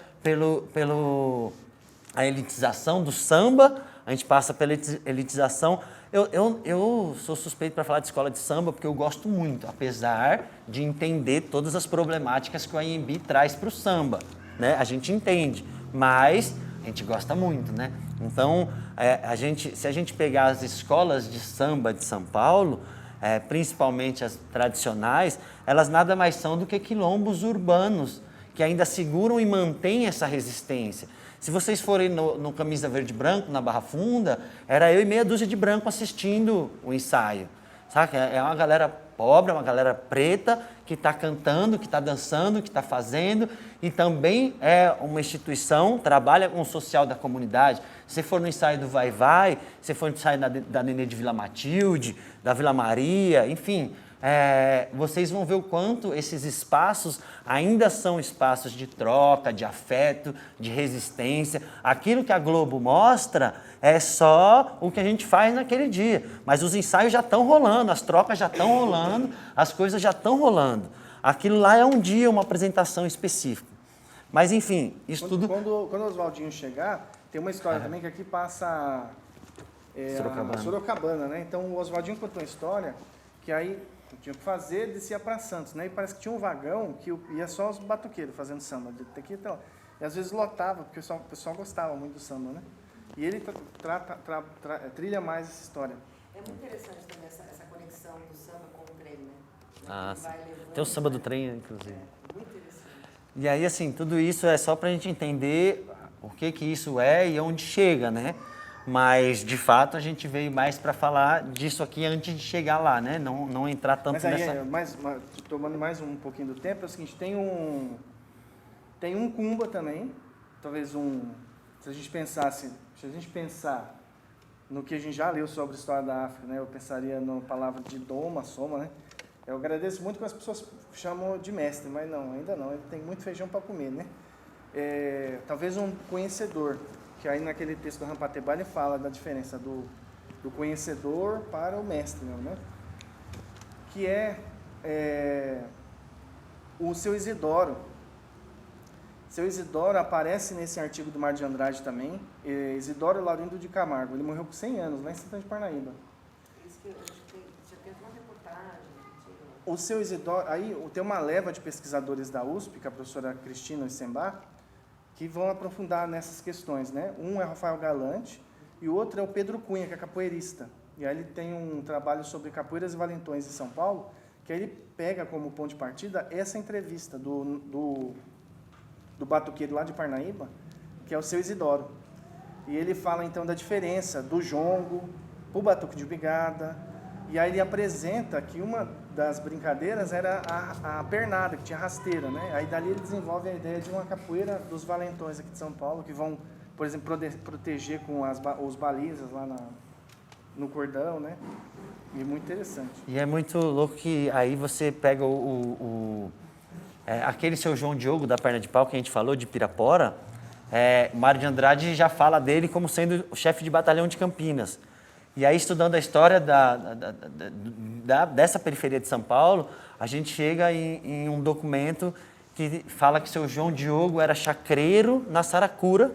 a elitização do samba, a gente passa pela elitização... Eu sou suspeito para falar de escola de samba porque eu gosto muito, apesar de entender todas as problemáticas que o AMB traz para o samba. Né? A gente entende, mas a gente gosta muito. Né? Então, se a gente pegar as escolas de samba de São Paulo, principalmente as tradicionais, elas nada mais são do que quilombos urbanos, que ainda seguram e mantêm essa resistência. Se vocês forem no Camisa Verde e Branco, na Barra Funda, era eu e meia dúzia de branco assistindo o ensaio. Sabe? É uma galera pobre, é uma galera preta que está cantando, que está dançando, que está fazendo, e também é uma instituição, trabalha com o social da comunidade. Se você for no ensaio do Vai Vai, se você for no ensaio da Nenê de Vila Matilde, da Vila Maria, enfim... vocês vão ver o quanto esses espaços ainda são espaços de troca, de afeto, de resistência. Aquilo que a Globo mostra é só o que a gente faz naquele dia, mas os ensaios já estão rolando, as trocas já estão rolando, as coisas já estão rolando. Aquilo lá é um dia, uma apresentação específica. Mas enfim, isso tudo... Quando o Oswaldinho chegar, tem uma história também que aqui passa Sorocabana, né? Então o Oswaldinho contou uma história que aí tinha que fazer, descia para Santos, né? E parece que tinha um vagão que ia só os batuqueiros fazendo samba, daqui até lá. E às vezes lotava, porque o pessoal gostava muito do samba, né? E ele trilha mais essa história. É muito interessante também essa conexão do samba com o trem, né? Tem o samba do trem, inclusive. Muito interessante. E aí, assim, tudo isso é só para a gente entender o que isso é e onde chega, né? Mas, de fato, a gente veio mais para falar disso aqui antes de chegar lá, né? Não entrar tanto nessa... Tomando mais um pouquinho do tempo, é o seguinte, tem um Kumba também, talvez se a gente pensar no que a gente já leu sobre a história da África, né? Eu pensaria na palavra de Doma, Soma, né? Eu agradeço muito que as pessoas chamam de mestre, mas não, ainda não, ele tem muito feijão para comer, né? Talvez um conhecedor, que aí naquele texto do Rampateba ele fala da diferença do conhecedor para o mestre, né? Que o Seu Isidoro. Seu Isidoro aparece nesse artigo do Mar de Andrade também. Isidoro Laurindo de Camargo, ele morreu com 100 anos, lá em Santana de Parnaíba. Isso que já tem uma reportagem. O Seu Isidoro, aí tem uma leva de pesquisadores da USP, que é a professora Cristina Ossembach, que vão aprofundar nessas questões, né? Um é o Rafael Galante e o outro é o Pedro Cunha, que é capoeirista. E aí ele tem um trabalho sobre capoeiras e valentões em São Paulo, que aí ele pega como ponto de partida essa entrevista do batuqueiro lá de Parnaíba, que é o Seu Isidoro. E ele fala então da diferença do jongo, o batuque de bigada, e aí ele apresenta que uma das brincadeiras era a pernada, que tinha rasteira, né? Aí dali ele desenvolve a ideia de uma capoeira dos valentões aqui de São Paulo, que vão, por exemplo, proteger com os balizas lá no cordão, né? E muito interessante. E é muito louco que aí você pega aquele Seu João Diogo da perna de pau que a gente falou, de Pirapora, Mário de Andrade já fala dele como sendo o chefe de batalhão de Campinas. E aí, estudando a história dessa periferia de São Paulo, a gente chega em um documento que fala que Seu João Diogo era chacreiro na Saracura.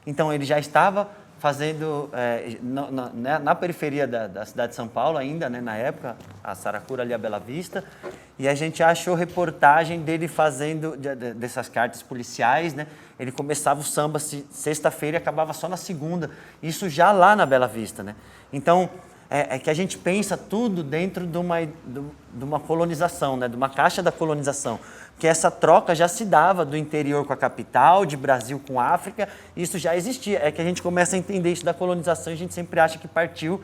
Então, ele já estava fazendo, na periferia da cidade de São Paulo ainda, né, na época, a Saracura ali, a Bela Vista. E a gente achou reportagem dele fazendo, dessas cartas policiais, né? Ele começava o samba sexta-feira e acabava só na segunda. Isso já lá na Bela Vista, né? Então, é que a gente pensa tudo dentro de uma colonização, né? De uma caixa da colonização. Que essa troca já se dava do interior com a capital, de Brasil com África, isso já existia. É que a gente começa a entender isso da colonização e a gente sempre acha que partiu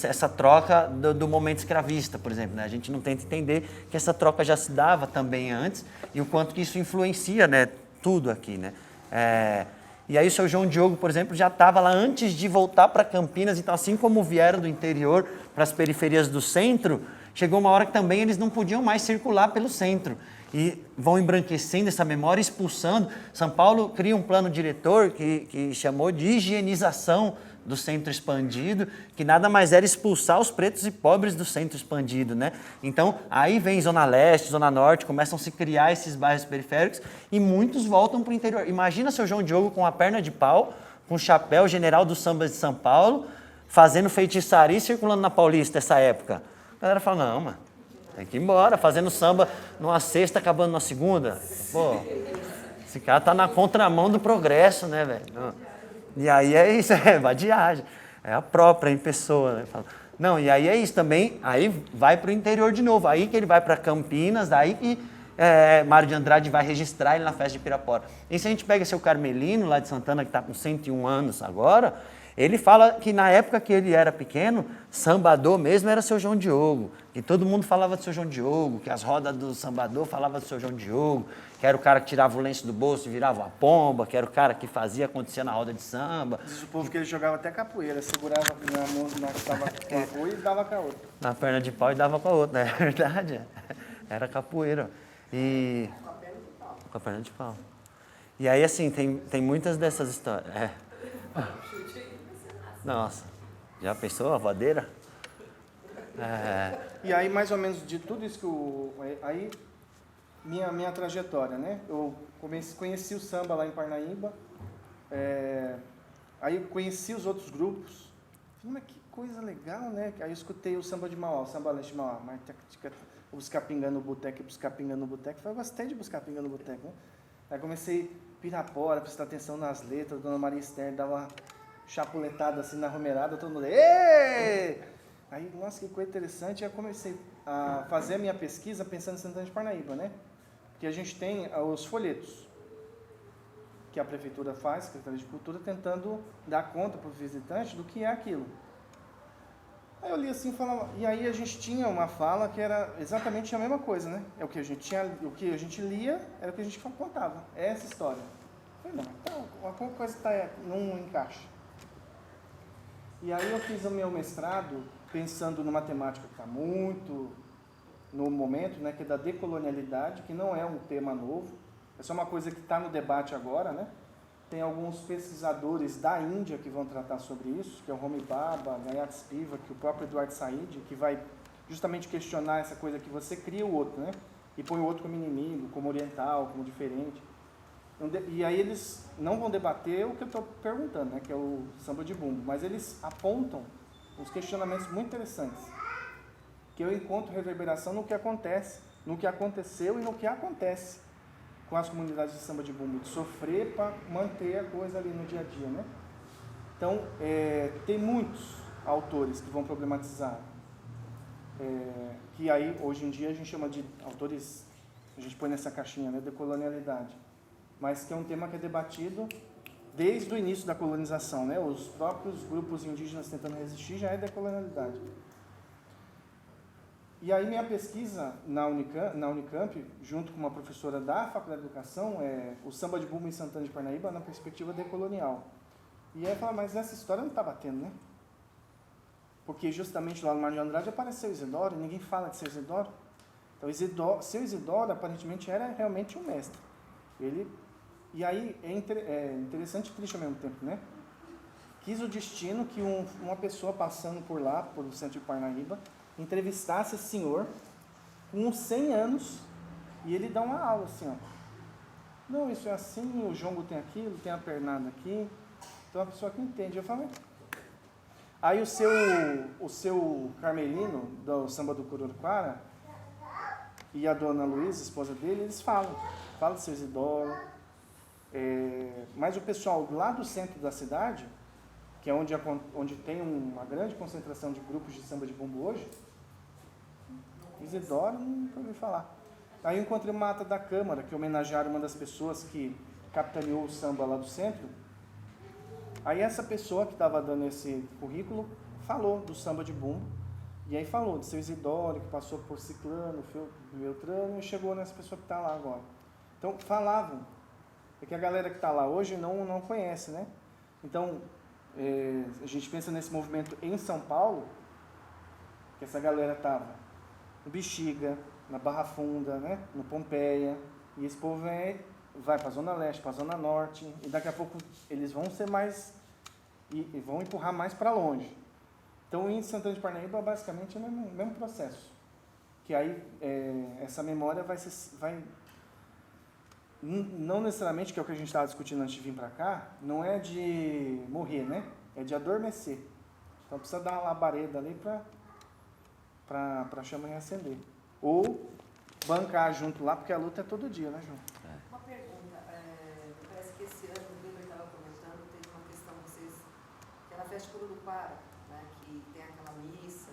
essa troca do momento escravista, por exemplo, né? A gente não tenta entender que essa troca já se dava também antes e o quanto que isso influencia, né, tudo aqui, né? E aí o Seu João Diogo, por exemplo, já estava lá antes de voltar para Campinas, então assim como vieram do interior para as periferias do centro, chegou uma hora que também eles não podiam mais circular pelo centro e vão embranquecendo essa memória, expulsando. São Paulo cria um plano diretor que chamou de higienização do centro expandido, que nada mais era expulsar os pretos e pobres do centro expandido, né? Então, aí vem Zona Leste, Zona Norte, começam a se criar esses bairros periféricos e muitos voltam para o interior. Imagina Seu João Diogo com a perna de pau, com o chapéu general dos sambas de São Paulo, fazendo feitiçaria e circulando na Paulista nessa época. A galera fala, não, mano, tem que ir embora, fazendo samba numa sexta, acabando na segunda. Pô, esse cara tá na contramão do progresso, né, velho? E aí é isso, vadiagem, é a própria em pessoa, né? Não, e aí é isso também, aí vai para o interior de novo, aí que ele vai para Campinas, daí que Mário de Andrade vai registrar ele na festa de Pirapora. E se a gente pega Seu Carmelino, lá de Santana, que está com 101 anos agora, ele fala que na época que ele era pequeno, sambador mesmo era Seu João Diogo, que todo mundo falava de Seu João Diogo, que as rodas do sambador falavam de Seu João Diogo, que era o cara que tirava o lenço do bolso e virava uma pomba, que era o cara que fazia acontecer na roda de samba. Diz o povo que ele jogava até capoeira, segurava na mão que estava com a rua e dava com a outra. Na perna de pau e dava com a outra, é verdade. Era capoeira. E... com a perna de pau. E aí, assim, tem muitas dessas histórias. Nossa, já pensou a voadeira? E aí, mais ou menos, de tudo isso que aí, minha trajetória, né? Eu conheci o samba lá em Parnaíba, aí eu conheci os outros grupos. Falei, mas que coisa legal, né? Aí eu escutei o samba de Mauá, o samba leste de Mauá. Buscar pinga no boteco, buscar pinga no boteco. Eu gostei de buscar pinga no boteco, né? Aí comecei Pirapora, prestar atenção nas letras, Dona Maria Esther dava uma chapuletada assim na romerada, todo mundo... Êêê! Aí, nossa, que coisa interessante. Aí eu comecei a fazer a minha pesquisa pensando em Santana de Parnaíba, né? Porque a gente tem os folhetos, que a prefeitura faz, a Secretaria de Cultura, tentando dar conta para o visitante do que é aquilo. Aí eu li assim, falava, e aí a gente tinha uma fala que era exatamente a mesma coisa, né? É o que a gente lia, era o que a gente contava. É essa história. Eu falei, não, então, alguma coisa não encaixa. E aí eu fiz o meu mestrado pensando numa temática que está muito no momento, né, que é da decolonialidade, que não é um tema novo, é só uma coisa que está no debate agora, né? Tem alguns pesquisadores da Índia que vão tratar sobre isso, que é o Homi Bhabha, Gayatri Spivak, o próprio Eduardo Said, que vai justamente questionar essa coisa que você cria o outro, né? E põe o outro como inimigo, como oriental, como diferente. E aí eles não vão debater o que eu estou perguntando, né? Que é o samba de bumbo, mas eles apontam uns questionamentos muito interessantes, que eu encontro reverberação no que acontece, no que aconteceu e no que acontece com as comunidades de samba de bumbo, de sofrer para manter a coisa ali no dia a dia, né? Então, tem muitos autores que vão problematizar, que aí, hoje em dia, a gente chama de autores, a gente põe nessa caixinha, né, de colonialidade, mas que é um tema que é debatido desde o início da colonização, né? Os próprios grupos indígenas tentando resistir já é decolonialidade. E aí minha pesquisa na Unicamp, junto com uma professora da Faculdade de Educação, é o samba de bumbo em Santana de Parnaíba na perspectiva decolonial. E aí fala, mas essa história não está batendo, né? Porque justamente lá no Mário de Andrade apareceu Isidoro, e ninguém fala de seu Isidoro. Então, seu Isidoro aparentemente era realmente um mestre. E aí é interessante e triste ao mesmo tempo, né? Quis o destino que uma pessoa passando por lá, por o centro de Parnaíba, entrevistasse esse senhor com uns 100 anos e ele dá uma aula assim, ó. Não, isso é assim, o jongo tem aquilo, tem a pernada aqui. Então a pessoa que entende. Eu falo, aí o seu Carmelino, do samba do Cururuquara, e a dona Luísa, esposa dele, eles falam de seu Isidoro. Mas o pessoal lá do centro da cidade, que é onde tem uma grande concentração de grupos de samba de bumbo hoje, Isidoro, nunca ouvi falar. Aí eu encontrei uma ata da Câmara, que homenagearam uma das pessoas que capitaneou o samba lá do centro. Aí essa pessoa que estava dando esse currículo falou do samba de bumbo, e aí falou de seu Isidoro, que passou por Ciclano, Beltrano, e chegou nessa pessoa que está lá agora. Então, falavam. É que a galera que está lá hoje não conhece, né? Então, a gente pensa nesse movimento em São Paulo, que essa galera estava no Bexiga, na Barra Funda, né? No Pompeia, e esse povo vai para a Zona Leste, para a Zona Norte, e daqui a pouco eles vão ser mais, e vão empurrar mais para longe. Então, em Santana de Parnaíba, basicamente, é o mesmo processo. Que aí, essa memória vai não necessariamente, que é o que a gente estava discutindo antes de vir para cá, não é de morrer, né? É de adormecer. Então precisa dar uma labareda ali para a chama reacender. Ou bancar junto lá, porque a luta é todo dia, né, João? Uma pergunta, parece que esse ano, o Weber estava comentando, teve uma questão, que é na festa de Cururuquara, né, que tem aquela missa,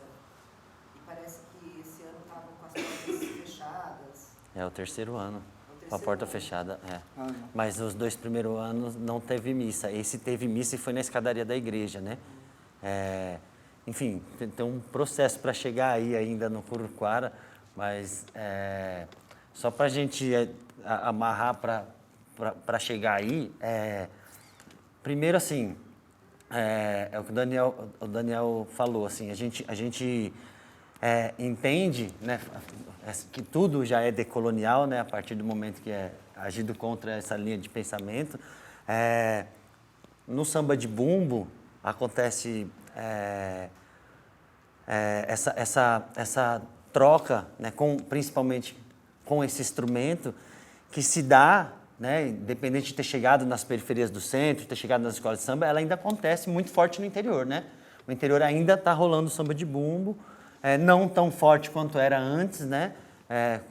e parece que esse ano estavam com as portas fechadas. É o terceiro ano. Com a porta fechada, Ah, mas os 2 primeiros anos não teve missa. Esse teve missa e foi na escadaria da igreja, né? Enfim, tem um processo para chegar aí ainda no Cururuquara, mas só para a gente amarrar para chegar aí, primeiro assim, é o que o Daniel falou, assim, a gente entende, né, que tudo já é decolonial, né, a partir do momento que é agido contra essa linha de pensamento. No samba de bumbo acontece essa troca, né, principalmente com esse instrumento, que se dá, né, independente de ter chegado nas periferias do centro, ter chegado nas escolas de samba, ela ainda acontece muito forte no interior, né? O interior ainda está rolando samba de bumbo, não tão forte quanto era antes, né?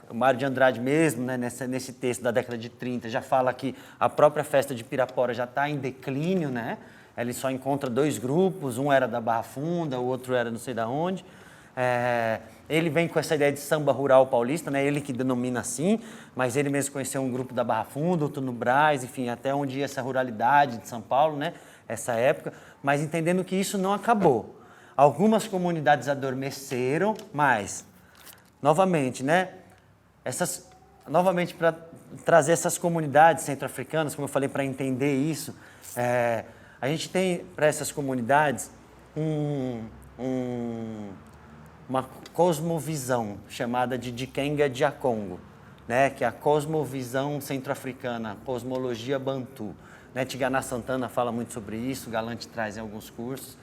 O Mário de Andrade mesmo, né, nesse texto da década de 30, já fala que a própria festa de Pirapora já está em declínio, né? Ele só encontra 2 grupos, um era da Barra Funda, o outro era não sei de onde. Ele vem com essa ideia de samba rural paulista, né? Ele que denomina assim, mas ele mesmo conheceu um grupo da Barra Funda, outro no Brás, enfim, até onde ia essa ruralidade de São Paulo, né? Essa época, mas entendendo que isso não acabou. Algumas comunidades adormeceram, mas, novamente, né? Novamente, para trazer essas comunidades centro-africanas, como eu falei, para entender isso, a gente tem para essas comunidades uma cosmovisão chamada de Dikenga Djakongo, né? Que é a cosmovisão centro-africana, cosmologia bantu. Né? Tigana Santana fala muito sobre isso, Galante traz em alguns cursos.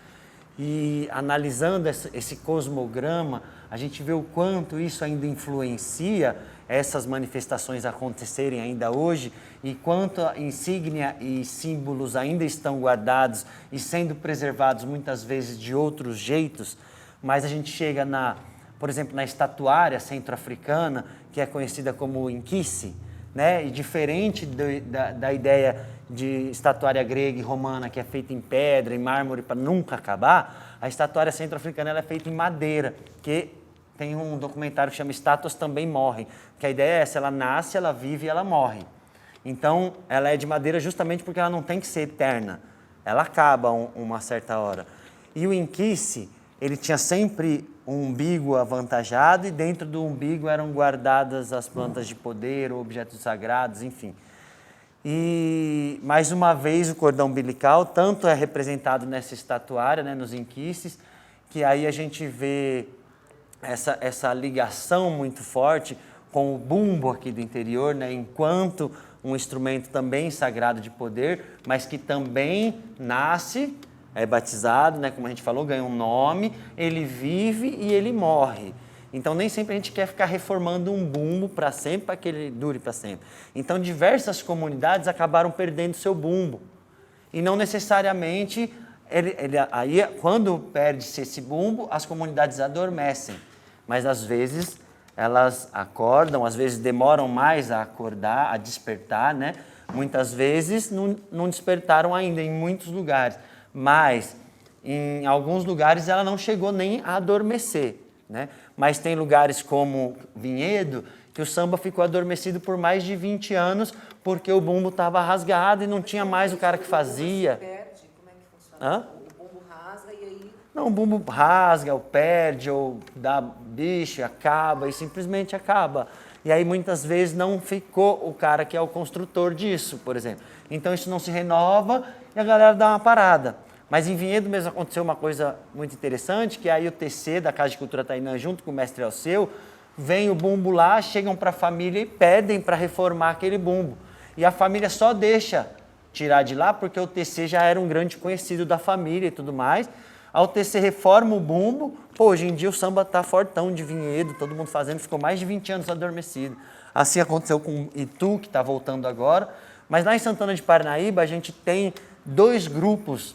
E analisando esse cosmograma, a gente vê o quanto isso ainda influencia essas manifestações acontecerem ainda hoje e quanto a insígnia e símbolos ainda estão guardados e sendo preservados muitas vezes de outros jeitos, mas a gente chega por exemplo, na estatuária centro-africana, que é conhecida como Inkisi, né? E diferente da ideia de estatuária grega e romana, que é feita em pedra, em mármore, para nunca acabar, a estatuária centro-africana ela é feita em madeira, que tem um documentário que chama Estátuas Também Morrem, que a ideia é essa, ela nasce, ela vive e ela morre. Então, ela é de madeira justamente porque ela não tem que ser eterna, ela acaba uma certa hora. E o Inkisi, ele tinha sempre um umbigo avantajado e dentro do umbigo eram guardadas as plantas de poder, objetos sagrados, enfim. E, mais uma vez, o cordão umbilical tanto é representado nessa estatuária, né, nos inquices, que aí a gente vê essa ligação muito forte com o bumbo aqui do interior, né, enquanto um instrumento também sagrado de poder, mas que também nasce, é batizado, né, como a gente falou, ganha um nome, ele vive e ele morre. Então, nem sempre a gente quer ficar reformando um bumbo para sempre, para que ele dure para sempre. Então, diversas comunidades acabaram perdendo seu bumbo. E não necessariamente, aí, quando perde-se esse bumbo, as comunidades adormecem. Mas, às vezes, elas acordam, às vezes demoram mais a acordar, a despertar, né? Muitas vezes não despertaram ainda, em muitos lugares. Mas, em alguns lugares, ela não chegou nem a adormecer, né? Mas tem lugares como Vinhedo, que o samba ficou adormecido por mais de 20 anos, porque o bumbo estava rasgado e não tinha mais o cara que fazia. Perde? Como é que funciona? O bumbo rasga e aí... Não, o bumbo rasga, ou perde, ou dá bicho, acaba, e simplesmente acaba. E aí, muitas vezes, não ficou o cara que é o construtor disso, por exemplo. Então, isso não se renova e a galera dá uma parada. Mas em Vinhedo mesmo aconteceu uma coisa muito interessante, que aí o TC da Casa de Cultura Tainã, junto com o mestre Alceu, vem o bumbo lá, chegam para a família e pedem para reformar aquele bumbo. E a família só deixa tirar de lá porque o TC já era um grande conhecido da família e tudo mais. Aí o TC reforma o bumbo, hoje em dia o samba está fortão de Vinhedo, todo mundo fazendo, ficou mais de 20 anos adormecido. Assim aconteceu com Itu, que está voltando agora. Mas lá em Santana de Parnaíba a gente tem dois grupos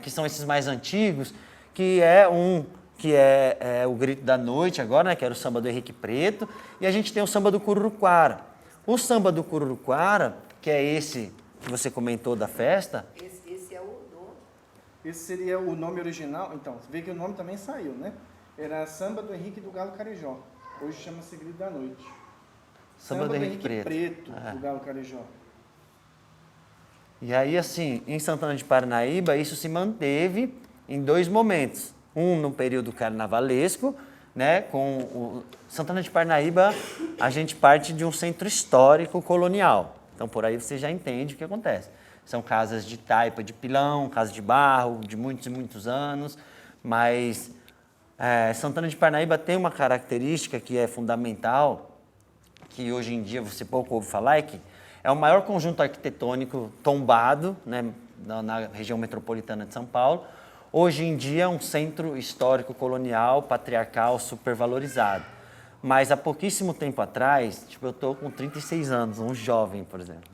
que são esses mais antigos, que é o Grito da Noite agora, né, que era o samba do Henrique Preto, e a gente tem o samba do Cururuquara. O samba do Cururuquara, que é esse que você comentou da festa... Esse é o nome? Esse seria o nome original, então, você vê que o nome também saiu, né? Era Samba do Henrique do Galo Carijó, hoje chama-se Grito da Noite. Samba do Henrique Preto do Galo Carijó. E aí, assim, em Santana de Parnaíba, isso se manteve em dois momentos. Um no período carnavalesco, né, com o Santana de Parnaíba, a gente parte de um centro histórico colonial. Então, por aí você já entende o que acontece. São casas de taipa, de pilão, casas de barro, de muitos e muitos anos, mas Santana de Parnaíba tem uma característica que é fundamental, que hoje em dia você pouco ouve falar, é que é o maior conjunto arquitetônico tombado, né, na região metropolitana de São Paulo. Hoje em dia é um centro histórico colonial, patriarcal, supervalorizado. Mas há pouquíssimo tempo atrás, tipo, eu estou com 36 anos, um jovem, por exemplo.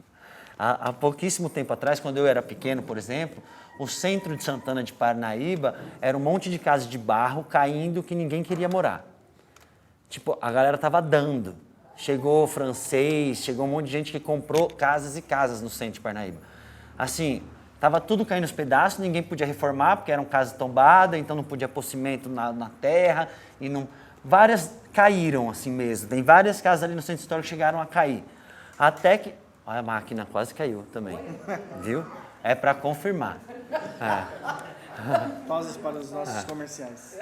Há pouquíssimo tempo atrás, quando eu era pequeno, por exemplo, o centro de Santana de Parnaíba era um monte de casas de barro caindo que ninguém queria morar. Tipo, a galera estava dando. Chegou francês, chegou um monte de gente que comprou casas e casas no centro de Parnaíba. Assim, Tava tudo caindo aos pedaços, ninguém podia reformar, porque era uma casa tombada, então não podia pôr cimento na terra, e não... Várias caíram assim mesmo, tem várias casas ali no centro histórico que chegaram a cair. Até que... Olha, a máquina quase caiu também, viu? É para confirmar. Pausas para os nossos comerciais.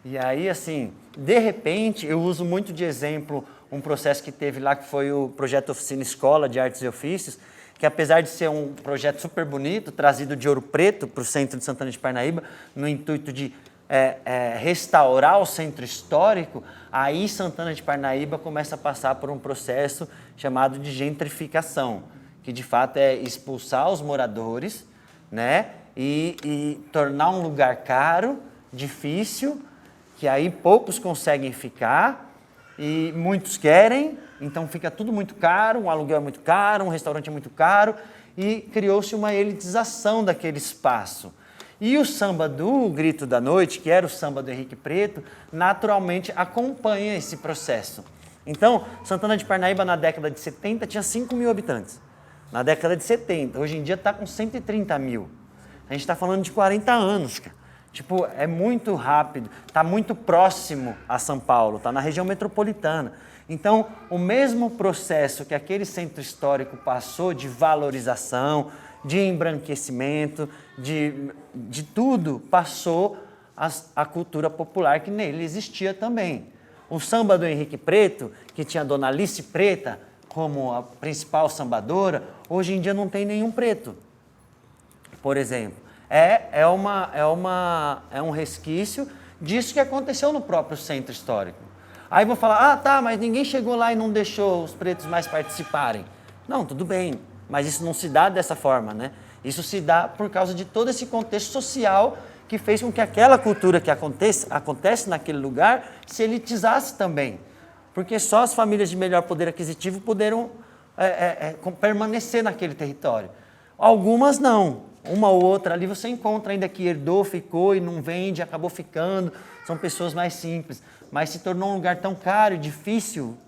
E aí, assim, de repente, eu uso muito de exemplo um processo que teve lá, que foi o projeto Oficina Escola de Artes e Ofícios, que apesar de ser um projeto super bonito, trazido de Ouro Preto para o centro de Santana de Parnaíba, no intuito de restaurar o centro histórico, aí Santana de Parnaíba começa a passar por um processo chamado de gentrificação, que de fato é expulsar os moradores, né, e tornar um lugar caro, difícil, que aí poucos conseguem ficar e muitos querem, então fica tudo muito caro, um aluguel é muito caro, um restaurante é muito caro, e criou-se uma elitização daquele espaço. E o samba do Grito da Noite, que era o samba do Henrique Preto, naturalmente acompanha esse processo. Então, Santana de Parnaíba, na década de 70, tinha 5 mil habitantes. Na década de 70, hoje em dia está com 130 mil. A gente está falando de 40 anos, cara. Tipo, é muito rápido, está muito próximo a São Paulo, está na região metropolitana. Então, o mesmo processo que aquele centro histórico passou de valorização, de embranquecimento, de tudo, passou a cultura popular que nele existia também. O samba do Henrique Preto, que tinha a Dona Alice Preta como a principal sambadora, hoje em dia não tem nenhum preto, por exemplo. É um resquício disso que aconteceu no próprio centro histórico. Aí vão falar, tá, mas ninguém chegou lá e não deixou os pretos mais participarem. Não, tudo bem, mas isso não se dá dessa forma, né? Isso se dá por causa de todo esse contexto social que fez com que aquela cultura que acontece naquele lugar se elitizasse também. Porque só as famílias de melhor poder aquisitivo puderam permanecer naquele território. Algumas não. Uma ou outra ali você encontra ainda que herdou, ficou e não vende, acabou ficando. São pessoas mais simples. Mas se tornou um lugar tão caro e difícil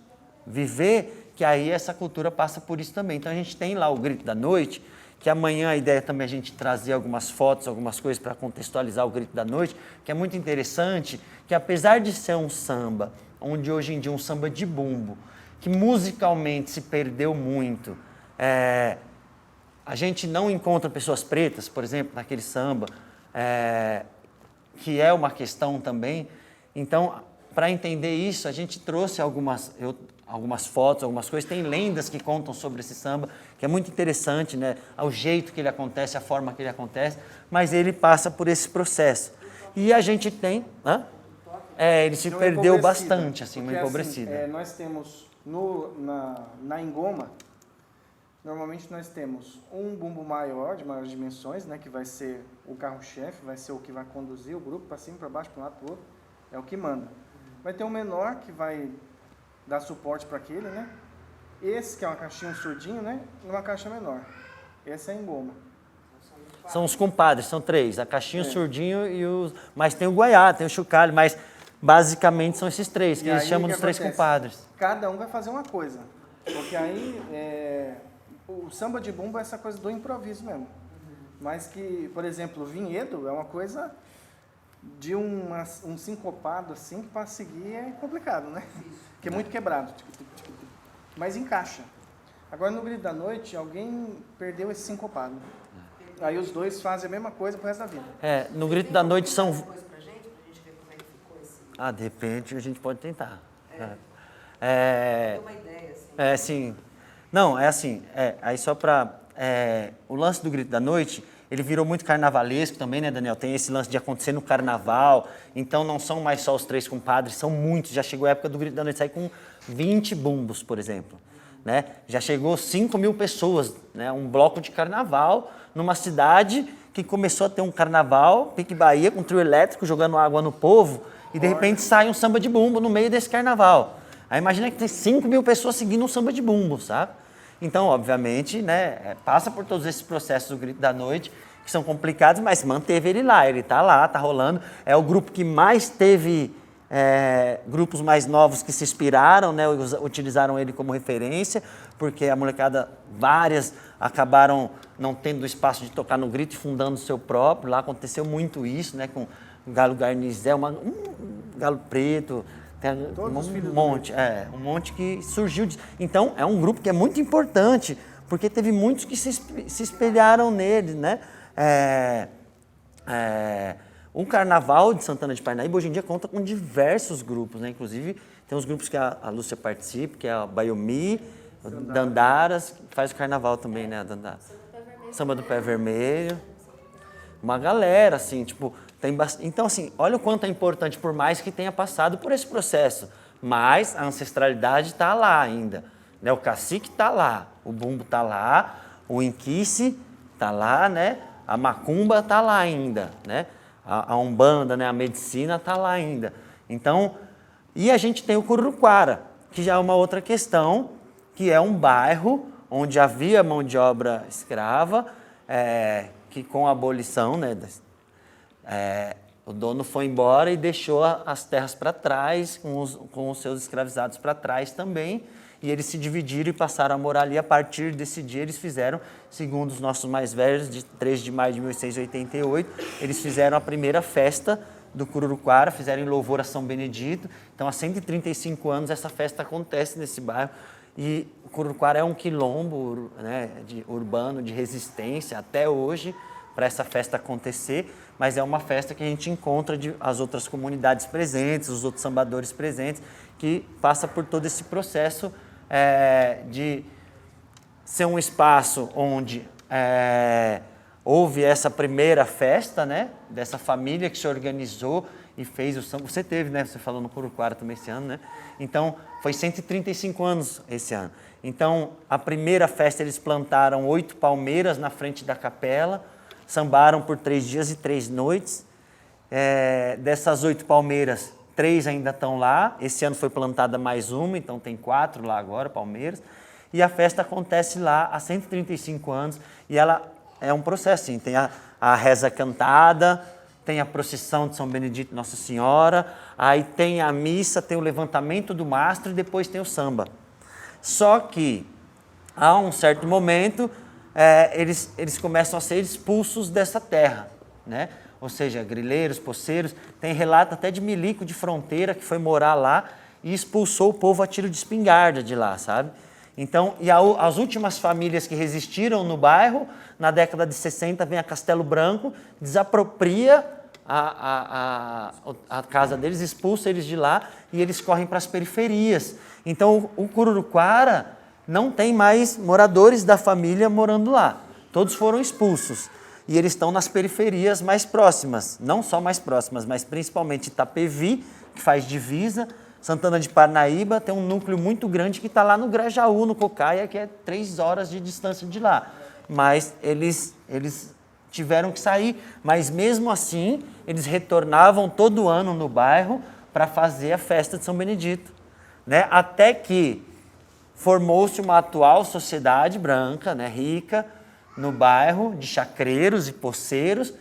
viver, que aí essa cultura passa por isso também. Então a gente tem lá o Grito da Noite, que amanhã a ideia também é a gente trazer algumas fotos, algumas coisas para contextualizar o Grito da Noite, que é muito interessante, que apesar de ser um samba, onde hoje em dia um samba de bumbo, que musicalmente se perdeu muito, a gente não encontra pessoas pretas, por exemplo, naquele samba, que é uma questão também. Então, para entender isso, a gente trouxe algumas fotos, algumas coisas. Tem lendas que contam sobre esse samba, que é muito interessante, né? O jeito que ele acontece, a forma que ele acontece, mas ele passa por esse processo. E a gente tem... ele se perdeu bastante, assim, uma empobrecida. Assim, nós temos na Engoma, normalmente nós temos um bumbo maior, de maiores dimensões, né, que vai ser o carro-chefe, vai ser o que vai conduzir o grupo para cima, para baixo, para um lado, para o outro, é o que manda. Vai ter um menor que vai dar suporte para aquele, né? Esse que é uma caixinha, um surdinho, né? Numa caixa menor. Esse é a Engoma. São os compadres, são 3, a caixinha, o surdinho e os... Mas tem o guaiá, tem o chocalho, mas basicamente são esses 3, que eles chamam dos 3 compadres. Cada um vai fazer uma coisa, porque aí o samba de bumbo é essa coisa do improviso mesmo. Mas que, por exemplo, o vinhedo é uma coisa de um sincopado assim, que para seguir é complicado, né? Porque é muito quebrado. Mas encaixa. Agora no Grito da Noite, alguém perdeu esse sincopado. Aí os dois fazem a mesma coisa pro resto da vida. No Grito da Noite são... Pra gente ver como é que ficou esse... de repente a gente pode tentar. Tem uma ideia, assim. Sim. Não, é assim, aí só para... o lance do Grito da Noite, ele virou muito carnavalesco também, né, Daniel? Tem esse lance de acontecer no carnaval, então não são mais só os 3 compadres, são muitos. Já chegou a época do Grito da Noite sair com 20 bumbos, por exemplo. Né? Já chegou 5 mil pessoas, né? Um bloco de carnaval numa cidade que começou a ter um carnaval, Pique Bahia, com trio elétrico, jogando água no povo, e de repente sai um samba de bumbo no meio desse carnaval. Aí imagina que tem 5 mil pessoas seguindo um samba de bumbo, sabe? Então, obviamente, né, passa por todos esses processos do Grito da Noite, que são complicados, mas manteve ele lá, ele está lá, está rolando. É o grupo que mais teve grupos mais novos que se inspiraram, né, utilizaram ele como referência, porque a molecada, várias, acabaram não tendo espaço de tocar no grito e fundando o seu próprio. Lá aconteceu muito isso, né, com o Galo Garnizé, um Galo Preto, tem um monte que surgiu. Então, é um grupo que é muito importante, porque teve muitos que se espelharam nele, né? O Carnaval de Santana de Parnaíba, hoje em dia, conta com diversos grupos, né? Inclusive, tem uns grupos que a Lúcia participa, que é a Baiomi, Dandaras, que faz o Carnaval também, né? Samba do Pé Vermelho. Uma galera, assim, tipo... Então, assim, olha o quanto é importante, por mais que tenha passado por esse processo. Mas a ancestralidade está lá ainda. Né? O cacique está lá, o bumbo está lá, o inquice está lá, né? A macumba está lá ainda, né? A umbanda, né? A medicina está lá ainda. Então, e a gente tem o Cururuquara, que já é uma outra questão, que é um bairro onde havia mão de obra escrava, que com a abolição, né? O dono foi embora e deixou as terras para trás, com os seus escravizados para trás também, e eles se dividiram e passaram a morar ali. A partir desse dia eles fizeram, segundo os nossos mais velhos, de 3 de maio de 1888, eles fizeram a primeira festa do Cururuquara, fizeram em louvor a São Benedito. Então, há 135 anos essa festa acontece nesse bairro, e o Cururuquara é um quilombo, né, urbano de resistência até hoje, para essa festa acontecer, mas é uma festa que a gente encontra as outras comunidades presentes, os outros sambadores presentes, que passa por todo esse processo de ser um espaço onde houve essa primeira festa, né, dessa família que se organizou e fez o samba. Você teve, né? Você falou no Cururuquara também esse ano, né? Então, foi 135 anos esse ano. Então, a primeira festa eles plantaram 8 palmeiras na frente da capela, sambaram por 3 dias e 3 noites. Dessas 8 palmeiras, 3 ainda estão lá. Esse ano foi plantada mais uma, então tem 4 lá agora, palmeiras. E a festa acontece lá há 135 anos. E ela é um processo, assim, tem a reza cantada, tem a procissão de São Benedito Nossa Senhora, aí tem a missa, tem o levantamento do mastro e depois tem o samba. Só que, a um certo momento, eles começam a ser expulsos dessa terra, né? Ou seja, grileiros, poceiros. Tem relato até de milico de fronteira que foi morar lá e expulsou o povo a tiro de espingarda de lá, sabe? Então, e as últimas famílias que resistiram no bairro, na década de 60, vem a Castelo Branco, desapropria a casa deles, expulsa eles de lá e eles correm para as periferias. Então, o Cururuquara não tem mais moradores da família morando lá. Todos foram expulsos. E eles estão nas periferias mais próximas. Não só mais próximas, mas principalmente Itapevi, que faz divisa. Santana de Parnaíba tem um núcleo muito grande que está lá no Grajaú, no Cocaia, que é 3 horas de distância de lá. Mas eles tiveram que sair. Mas mesmo assim, eles retornavam todo ano no bairro para fazer a festa de São Benedito, né? Até que formou-se uma atual sociedade branca, né, rica, no bairro, de chacreiros e poceiros,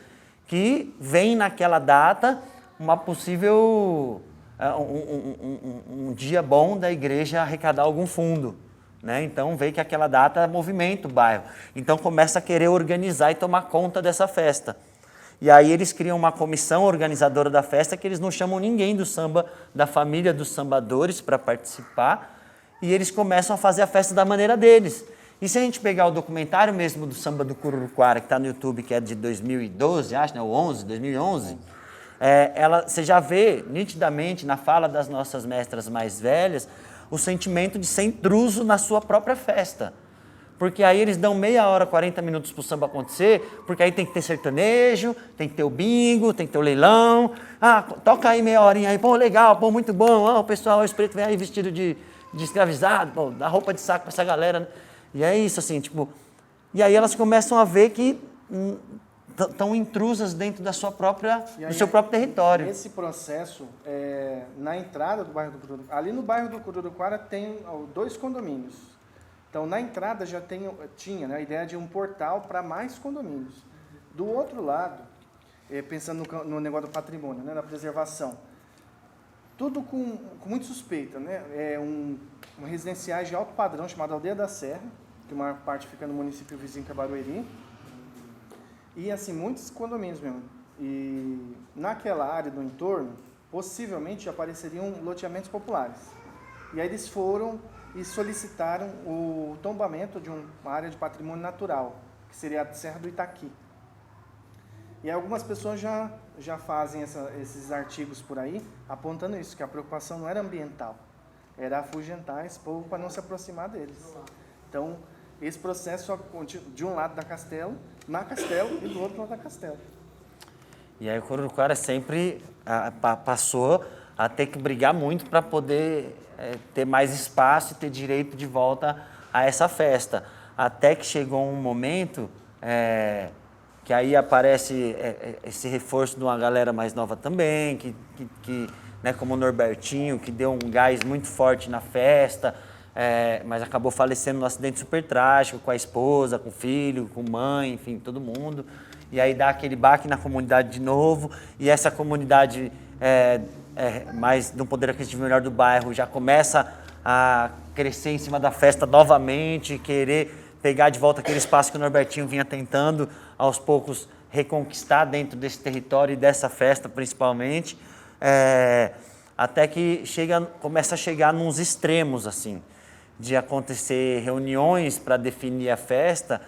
que vem naquela data uma possível... um dia bom da igreja arrecadar algum fundo, né? Então vê que aquela data movimenta o bairro. Então começa a querer organizar e tomar conta dessa festa. E aí eles criam uma comissão organizadora da festa que eles não chamam ninguém do samba, da família dos sambadores para participar, e eles começam a fazer a festa da maneira deles. E se a gente pegar o documentário mesmo do samba do Cururuquara, que está no YouTube, que é de 2012, acho, né? 2011, você já vê nitidamente na fala das nossas mestras mais velhas o sentimento de ser intruso na sua própria festa. Porque aí eles dão meia hora, 40 minutos para o samba acontecer, porque aí tem que ter sertanejo, tem que ter o bingo, tem que ter o leilão. Toca aí meia horinha aí, pô, legal, pô, muito bom. O pessoal, o preto vem aí vestido de escravizado, pô, dá roupa de saco para essa galera, né? E é isso, assim, tipo... E aí elas começam a ver que estão intrusas dentro da sua própria, do seu próprio território. Esse processo, na entrada do bairro do Cururuquara, ali no bairro do Cururuquara tem 2 condomínios. Então, na entrada já tinha, né, a ideia de um portal para mais condomínios. Do outro lado, pensando no negócio do patrimônio, né, na preservação, tudo com muito suspeita, né? Um residenciais de alto padrão chamado Aldeia da Serra, que uma parte fica no município vizinho que é Barueri. E assim, muitos condomínios mesmo. E naquela área do entorno, possivelmente apareceriam loteamentos populares. E aí eles foram e solicitaram o tombamento de uma área de patrimônio natural, que seria a Serra do Itaqui. E algumas pessoas já fazem esses artigos por aí, apontando isso, que a preocupação não era ambiental, era afugentar esse povo para não se aproximar deles. Então, esse processo só de um lado da Castelo, na Castelo, e do outro lado da Castelo. E aí o Coruriquara sempre passou a ter que brigar muito para poder ter mais espaço e ter direito de volta a essa festa. Até que chegou um momento que aí aparece esse reforço de uma galera mais nova também, que né, como o Norbertinho, que deu um gás muito forte na festa, mas acabou falecendo num acidente super trágico, com a esposa, com o filho, com mãe, enfim, todo mundo. E aí dá aquele baque na comunidade de novo, e essa comunidade mais do poder aquisitivo melhor do bairro já começa a crescer em cima da festa novamente, querer pegar de volta aquele espaço que o Norbertinho vinha tentando aos poucos reconquistar dentro desse território e dessa festa principalmente, até que começa a chegar nos extremos assim, de acontecer reuniões para definir a festa,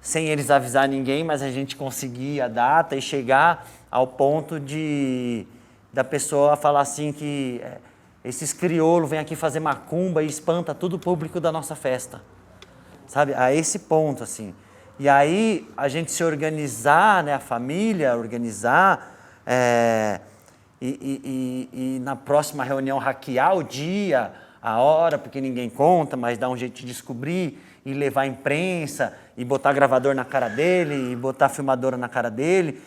sem eles avisar ninguém, mas a gente conseguir a data e chegar ao ponto da pessoa falar assim que esses crioulos vêm aqui fazer macumba e espanta todo o público da nossa festa. Sabe? A esse ponto, assim. E aí, a gente se organizar, né, a família organizar, e na próxima reunião hackear o dia, a hora, porque ninguém conta, mas dá um jeito de descobrir, e levar a imprensa, e botar gravador na cara dele, e botar filmadora na cara dele,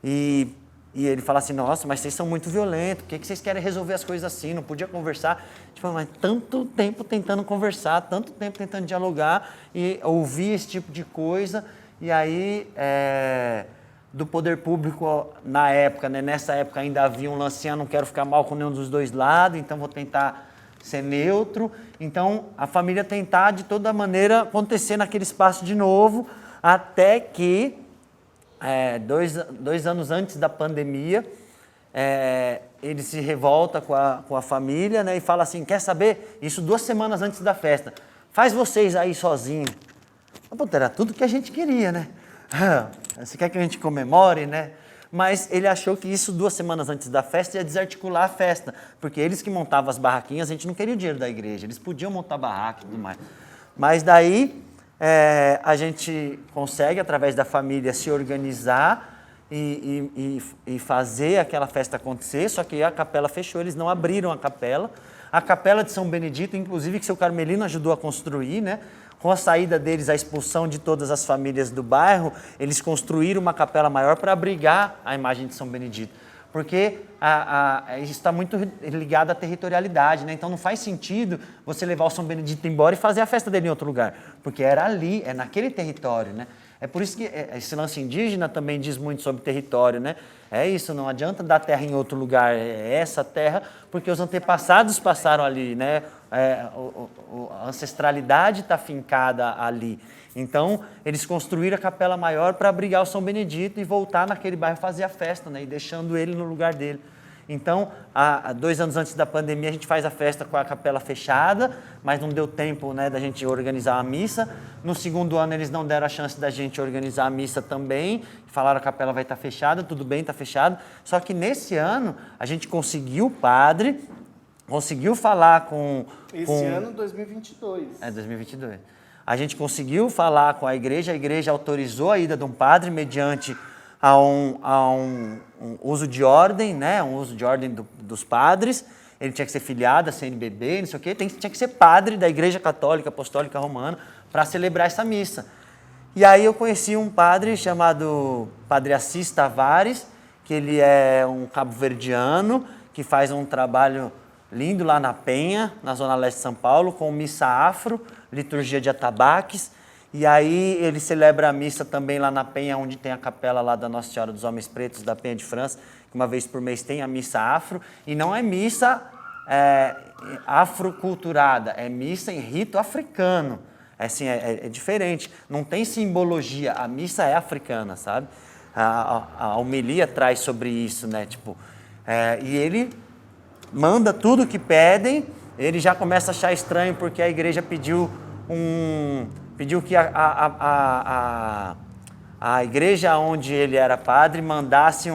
e ele fala assim, nossa, mas vocês são muito violentos, por que vocês querem resolver as coisas assim, não podia conversar? Tipo, mas tanto tempo tentando conversar, tanto tempo tentando dialogar e ouvir esse tipo de coisa, e aí do poder público na época, né, nessa época ainda havia um lance, não quero ficar mal com nenhum dos dois lados, então vou tentar ser neutro, então a família tentar de toda maneira acontecer naquele espaço de novo, até que 2 anos antes da pandemia, ele se revolta com a família, né, e fala assim, quer saber? Isso 2 semanas antes da festa. Faz vocês aí sozinho. Era tudo que a gente queria, né? Você quer que a gente comemore, né? Mas ele achou que isso 2 semanas antes da festa ia desarticular a festa, porque eles que montavam as barraquinhas, a gente não queria o dinheiro da igreja, eles podiam montar barraca e tudo mais. Mas daí a gente consegue, através da família, se organizar e fazer aquela festa acontecer, só que a capela fechou, eles não abriram a capela. A capela de São Benedito, inclusive, que seu Carmelino ajudou a construir, né? Com a saída deles, a expulsão de todas as famílias do bairro, eles construíram uma capela maior para abrigar a imagem de São Benedito. Porque isso está muito ligado à territorialidade, né? Então não faz sentido você levar o São Benedito embora e fazer a festa dele em outro lugar, porque era ali, é naquele território, né? É por isso que esse lance indígena também diz muito sobre território, né? É isso, não adianta dar terra em outro lugar, é essa terra, porque os antepassados passaram ali, né? A ancestralidade está fincada ali. Então, eles construíram a capela maior para abrigar o São Benedito e voltar naquele bairro fazer a festa, né? E deixando ele no lugar dele. Então, 2 anos antes da pandemia, a gente faz a festa com a capela fechada, mas não deu tempo, né, da gente organizar a missa. No 2º ano, eles não deram a chance da gente organizar a missa também. Falaram que a capela vai estar fechada, tudo bem, está fechado. Só que nesse ano, a gente conseguiu o padre, conseguiu falar com... Esse ano, 2022. 2022. A gente conseguiu falar com a igreja autorizou a ida de um padre mediante a um uso de ordem, né? Um uso de ordem dos padres. Ele tinha que ser filiado a CNBB, não sei o quê. Tinha que ser padre da Igreja Católica Apostólica Romana para celebrar essa missa. E aí eu conheci um padre chamado Padre Assis Tavares, que ele é um cabo-verdiano, que faz um trabalho lindo lá na Penha, na Zona Leste de São Paulo, com missa afro, liturgia de atabaques. E aí ele celebra a missa também lá na Penha, onde tem a capela lá da Nossa Senhora dos Homens Pretos, da Penha de França, uma vez por mês tem a missa afro, e não é missa afroculturada, é missa em rito africano. Assim, é diferente, não tem simbologia, a missa é africana, sabe? A homilia traz sobre isso, né? Tipo, e ele manda tudo que pedem, ele já começa a achar estranho porque a igreja pediu que a igreja onde ele era padre mandasse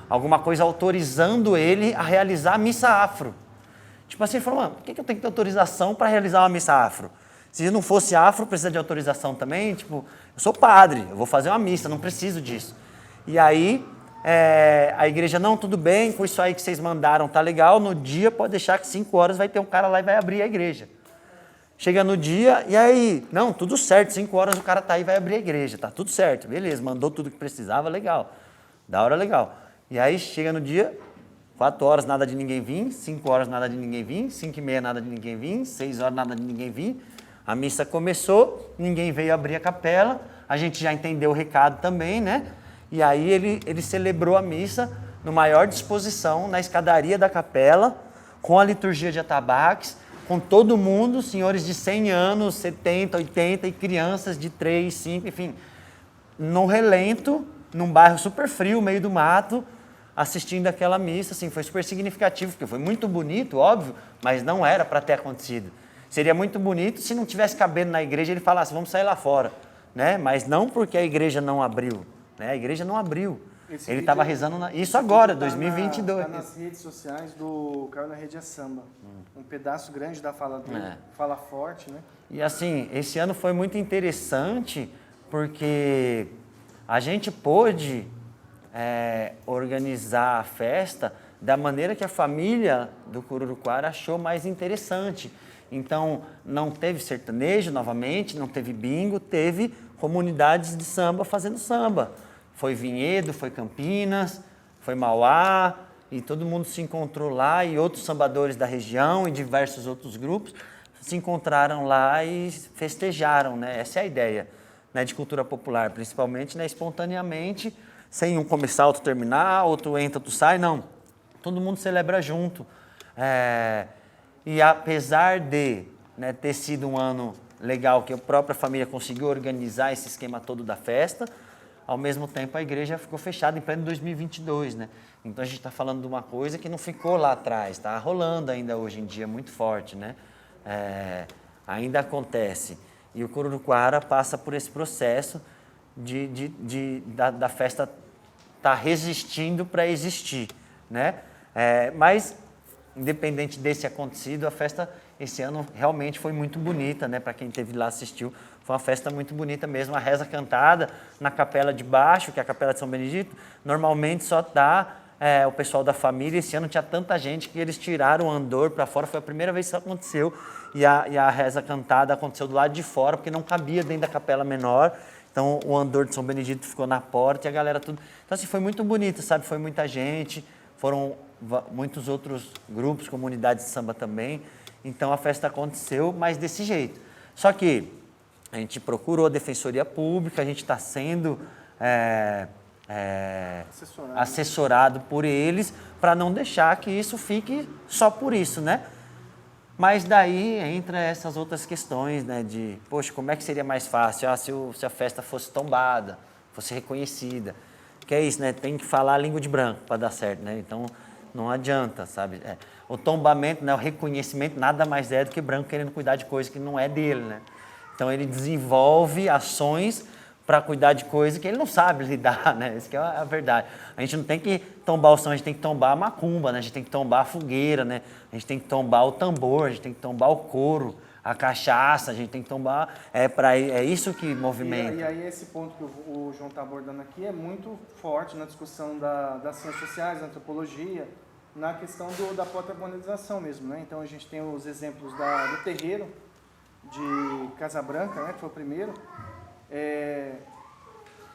alguma coisa autorizando ele a realizar a missa afro. Tipo assim, ele falou, mano, por que eu tenho que ter autorização para realizar uma missa afro? Se não fosse afro, precisa de autorização também? Tipo, eu sou padre, eu vou fazer uma missa, não preciso disso. E aí, a igreja, não, tudo bem, com isso aí que vocês mandaram, tá legal, no dia pode deixar que 5 horas vai ter um cara lá e vai abrir a igreja. Chega no dia, e aí, não, tudo certo, 5 horas o cara tá aí e vai abrir a igreja, tá tudo certo, beleza, mandou tudo que precisava, legal, da hora legal. E aí, chega no dia, 4 horas nada de ninguém vir, 5 horas nada de ninguém vir, 5h30 nada de ninguém vir, 6 horas nada de ninguém vir. A missa começou, ninguém veio abrir a capela, a gente já entendeu o recado também, né? E aí ele celebrou a missa no maior disposição, na escadaria da capela, com a liturgia de atabaques, com todo mundo, senhores de 100 anos, 70, 80 e crianças de 3, 5, enfim, no relento, num bairro super frio, meio do mato, assistindo aquela missa, assim, foi super significativo, porque foi muito bonito, óbvio, mas não era para ter acontecido. Seria muito bonito se não tivesse cabendo na igreja ele falasse, vamos sair lá fora, né? Mas não porque a igreja não abriu, né? A igreja não abriu. Ele estava rezando isso agora, 2022. Está nas redes sociais do Caiu na Rede é Samba. Um pedaço grande da fala dele, fala forte, né? E assim, esse ano foi muito interessante porque a gente pôde organizar a festa da maneira que a família do Cururuquara achou mais interessante. Então, não teve sertanejo novamente, não teve bingo, teve comunidades de samba fazendo samba. Foi Vinhedo, foi Campinas, foi Mauá, e todo mundo se encontrou lá, e outros sambadores da região e diversos outros grupos se encontraram lá e festejaram, né? Essa é a ideia, né, de cultura popular, principalmente, né, espontaneamente, sem um começar, outro terminar, outro entra, outro sai, não. Todo mundo celebra junto. E apesar de, né, ter sido um ano legal, que a própria família conseguiu organizar esse esquema todo da festa, ao mesmo tempo a igreja ficou fechada em pleno 2022, né? Então a gente está falando de uma coisa que não ficou lá atrás, está rolando ainda hoje em dia muito forte, né? Ainda acontece. E o Cururuquara passa por esse processo da festa estar resistindo para existir, né? Mas independente desse acontecido, a festa esse ano realmente foi muito bonita, né? Para quem esteve lá assistiu, foi uma festa muito bonita mesmo. A reza cantada na capela de baixo, que é a capela de São Benedito, normalmente só está o pessoal da família. Esse ano tinha tanta gente que eles tiraram o andor para fora, foi a primeira vez que isso aconteceu. E a reza cantada aconteceu do lado de fora, porque não cabia dentro da capela menor. Então o andor de São Benedito ficou na porta e a galera tudo. Então assim, foi muito bonito, sabe? Foi muita gente, foram muitos outros grupos, comunidades de samba também. Então a festa aconteceu, mas desse jeito. Só que a gente procurou a Defensoria Pública, a gente está sendo assessorado por eles para não deixar que isso fique só por isso, né? Mas daí entra essas outras questões, né? De, poxa, como é que seria mais fácil? Se a festa fosse tombada, fosse reconhecida. Que é isso, né? Tem que falar a língua de branco para dar certo, né? Então não adianta, sabe? O tombamento, né? O reconhecimento nada mais é do que branco querendo cuidar de coisa que não é dele, né? Então ele desenvolve ações para cuidar de coisa que ele não sabe lidar, né? Isso que é a verdade. A gente não tem que tombar o som, a gente tem que tombar a macumba, né? A gente tem que tombar a fogueira, né? A gente tem que tombar o tambor, a gente tem que tombar o couro, a cachaça, a gente tem que tombar... É isso que movimenta. E aí esse ponto que o João está abordando aqui é muito forte na discussão das ciências sociais, da antropologia, na questão da patrimonialização mesmo, né? Então a gente tem os exemplos do terreiro de Casa Branca, né? Que foi o primeiro.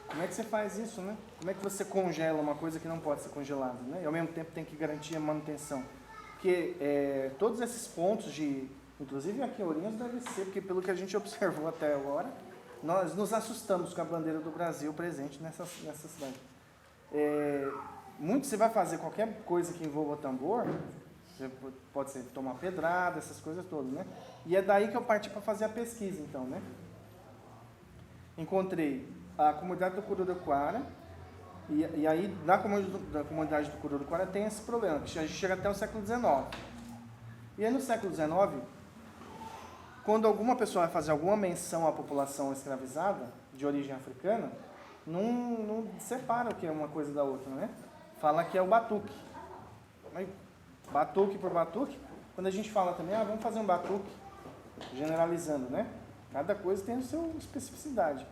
Como é que você faz isso, né? Como é que você congela uma coisa que não pode ser congelada, né? E ao mesmo tempo tem que garantir a manutenção. Porque todos esses pontos inclusive aqui em Ourinhos deve ser, porque pelo que a gente observou até agora, nós nos assustamos com a bandeira do Brasil presente nessa cidade. muito você vai fazer qualquer coisa que envolva tambor, você pode ser tomar pedrada, essas coisas todas, né? E é daí que eu parti para fazer a pesquisa, então, né? Encontrei a comunidade do Cururuquara, e aí na comunidade do Cururuquara tem esse problema, que a gente chega até o século XIX. E aí no século XIX, quando alguma pessoa vai fazer alguma menção à população escravizada, de origem africana, não separa o que é uma coisa da outra, né? Fala que é o batuque. Mas batuque por batuque, quando a gente fala também, vamos fazer um batuque, generalizando, né? Cada coisa tem a sua especificidade.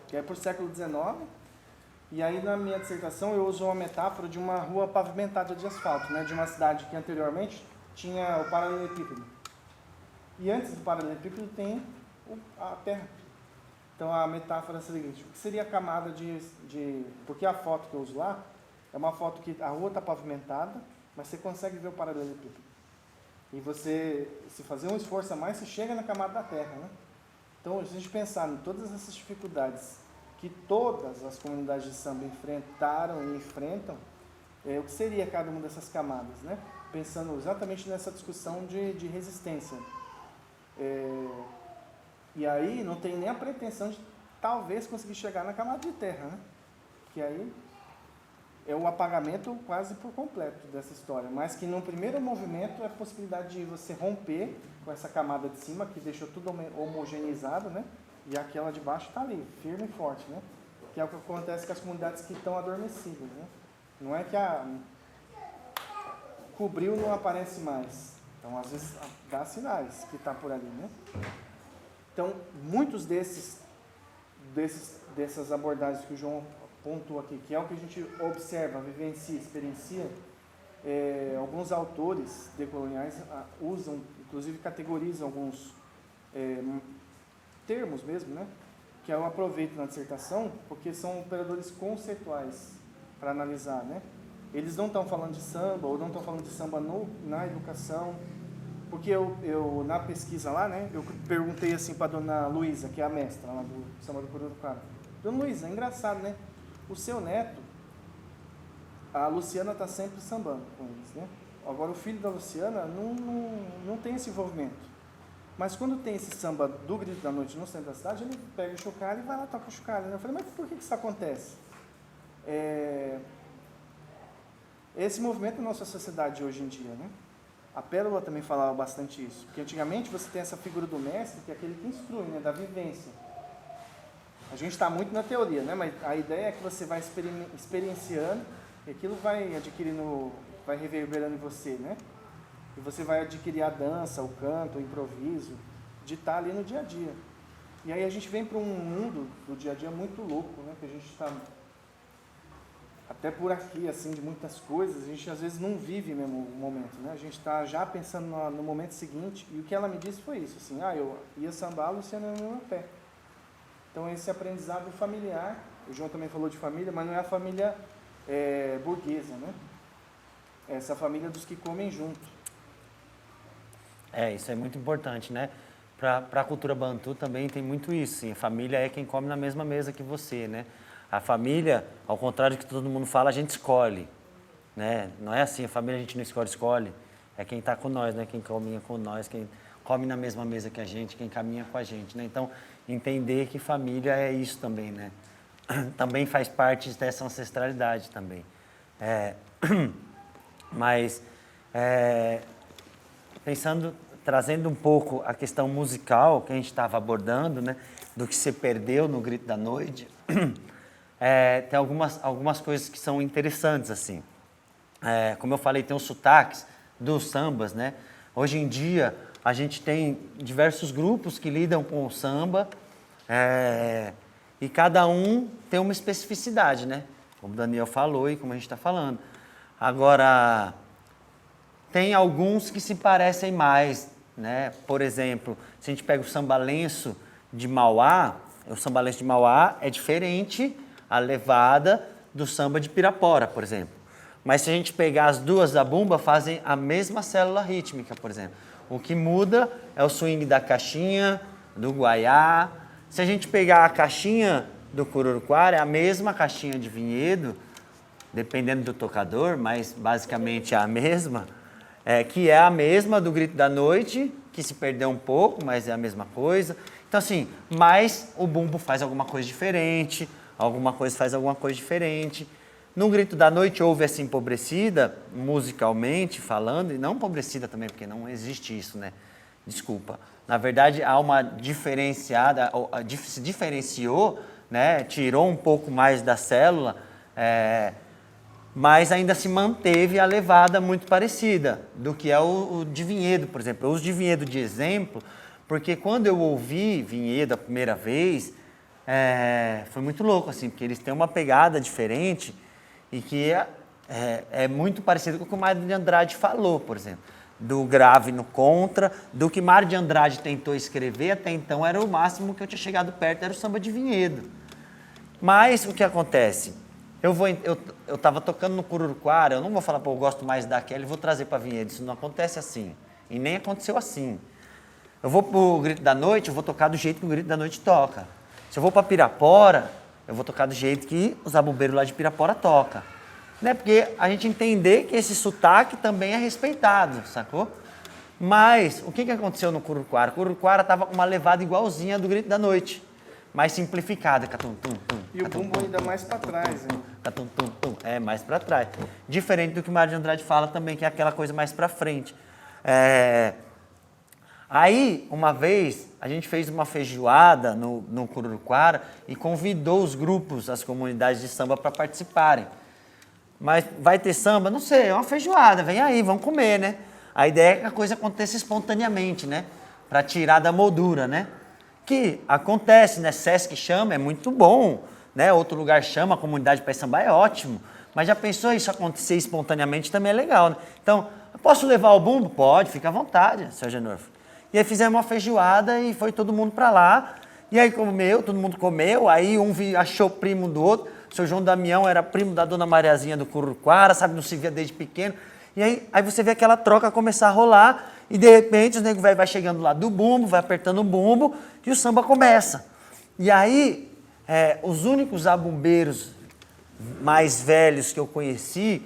Que é por século XIX, e aí na minha dissertação eu uso uma metáfora de uma rua pavimentada de asfalto, né? De uma cidade que anteriormente tinha o paralelepípedo. E antes do paralelepípedo tem a terra. Então a metáfora é a seguinte: o que seria a camada de... Porque a foto que eu uso lá é uma foto que a rua está pavimentada, mas você consegue ver o paralelepípedo. E você, se fazer um esforço a mais, você chega na camada da terra, né? Então, se a gente pensar em todas essas dificuldades que todas as comunidades de samba enfrentaram e enfrentam, o que seria cada uma dessas camadas, né? Pensando exatamente nessa discussão de resistência. E aí não tem nem a pretensão de talvez conseguir chegar na camada de terra, né? Que aí é o apagamento quase por completo dessa história, mas que no primeiro movimento é a possibilidade de você romper com essa camada de cima, que deixou tudo homogeneizado, né? E aquela de baixo está ali, firme e forte, né? Que é o que acontece com as comunidades que estão adormecidas, né? Não é que cobriu não aparece mais. Então, às vezes, dá sinais que está por ali, né? Então, muitos dessas abordagens que o João pontua aqui, que é o que a gente observa, vivencia, experiencia, alguns autores decoloniais usam, inclusive categorizam alguns termos mesmo, né? Que eu aproveito na dissertação, porque são operadores conceituais para analisar, né? Eles não estão falando de samba, ou não estão falando de samba na educação, porque eu na pesquisa lá, né, eu perguntei assim para a dona Luísa, que é a mestra lá do samba do Cururuquara. Dona Luísa, é engraçado, né? O seu neto, a Luciana está sempre sambando com eles, né? Agora o filho da Luciana não tem esse envolvimento. Mas quando tem esse samba do Grito da Noite no centro da cidade, ele pega o chocalho e vai lá tocar o chocalho, né? Eu falei, mas por que isso acontece? Esse movimento da nossa sociedade hoje em dia, né? A Pérola também falava bastante isso, porque antigamente você tem essa figura do mestre, que é aquele que instrui, né? Da vivência. A gente está muito na teoria, né? Mas a ideia é que você vai experienciando e aquilo vai adquirindo, vai reverberando em você, né? E você vai adquirir a dança, o canto, o improviso, de estar ali no dia a dia. E aí a gente vem para um mundo do dia a dia muito louco, né? Que a gente está até por aqui, assim, de muitas coisas, a gente às vezes não vive mesmo o momento, né? A gente está já pensando no momento seguinte, e o que ela me disse foi isso, assim, eu ia sambar, a Luciana no meu pé. Então esse aprendizado familiar, o João também falou de família, mas não é a família burguesa, né? É essa família dos que comem junto. Isso é muito importante, né? Para a cultura bantu também tem muito isso, sim. A família é quem come na mesma mesa que você, né? A família, ao contrário do que todo mundo fala, a gente escolhe, né? Não é assim, a família a gente não escolhe. É quem está com nós, né? Quem caminha com nós, quem come na mesma mesa que a gente, quem caminha com a gente, né? Então, entender que família é isso também, né? Também faz parte dessa ancestralidade também. Mas, trazendo um pouco a questão musical que a gente estava abordando, né? Do que se perdeu no Grito da Noite, tem algumas coisas que são interessantes, assim. Como eu falei, tem os sotaques dos sambas, né? Hoje em dia, a gente tem diversos grupos que lidam com o samba, e cada um tem uma especificidade, né? Como o Daniel falou e como a gente está falando. Agora, tem alguns que se parecem mais, né? Por exemplo, se a gente pega o sambalenço de Mauá, o sambalenço de Mauá é diferente a levada do samba de Pirapora, por exemplo. Mas se a gente pegar as duas da bumba, fazem a mesma célula rítmica, por exemplo. O que muda é o swing da caixinha, do guaiá. Se a gente pegar a caixinha do Cururuquara, é a mesma caixinha de vinhedo, dependendo do tocador, mas basicamente é a mesma, que é a mesma do Grito da Noite, que se perdeu um pouco, mas é a mesma coisa. Então, assim, mas o bumbo faz alguma coisa diferente, faz alguma coisa diferente. No Grito da Noite houve essa empobrecida, musicalmente falando, e não empobrecida também, porque não existe isso, né? Desculpa. Na verdade, há uma diferenciada, se diferenciou, né? Tirou um pouco mais da célula, mas ainda se manteve a levada muito parecida do que é o de Vinhedo, por exemplo. Eu uso de Vinhedo de exemplo, porque quando eu ouvi Vinhedo a primeira vez, foi muito louco, assim, porque eles têm uma pegada diferente e que é muito parecido com o que o Mário de Andrade falou, por exemplo. Do grave no contra, do que Mário de Andrade tentou escrever até então era o máximo que eu tinha chegado perto, era o samba de Vinhedo. Mas o que acontece? Eu estava tocando no Cururuquara, eu não vou falar, pô, eu gosto mais daquela e vou trazer para Vinhedo. Isso não acontece assim. E nem aconteceu assim. Eu vou pro Grito da Noite, eu vou tocar do jeito que o Grito da Noite toca. Se eu vou para Pirapora, eu vou tocar do jeito que os zabumbeiros lá de Pirapora tocam. Né? Porque a gente entender que esse sotaque também é respeitado, sacou? Mas o que aconteceu no Cururuquara? O Cururuquara estava com uma levada igualzinha do Grito da Noite, mais simplificada. E o bumbo ainda mais para trás, hein? Mais para trás. Diferente do que o Mário de Andrade fala também, que é aquela coisa mais para frente. Aí, uma vez, a gente fez uma feijoada no Cururuquara e convidou os grupos, as comunidades de samba para participarem. Mas vai ter samba? Não sei, é uma feijoada, vem aí, vamos comer, né? A ideia é que a coisa aconteça espontaneamente, né? Para tirar da moldura, né? Que acontece, né? Sesc chama, é muito bom, né? Outro lugar chama, a comunidade para sambar é ótimo. Mas já pensou isso acontecer espontaneamente também é legal, né? Então, posso levar o bumbo? Pode, fica à vontade, seu Genorfo. E aí fizemos uma feijoada e foi todo mundo para lá. E aí comeu, todo mundo comeu, aí um achou primo do outro. O seu João Damião era primo da dona Mariazinha do Cururuquara, sabe, não se via desde pequeno. E aí você vê aquela troca começar a rolar e de repente o nego vai chegando lá do bumbo, vai apertando o bumbo e o samba começa. E aí os únicos zabumbeiros mais velhos que eu conheci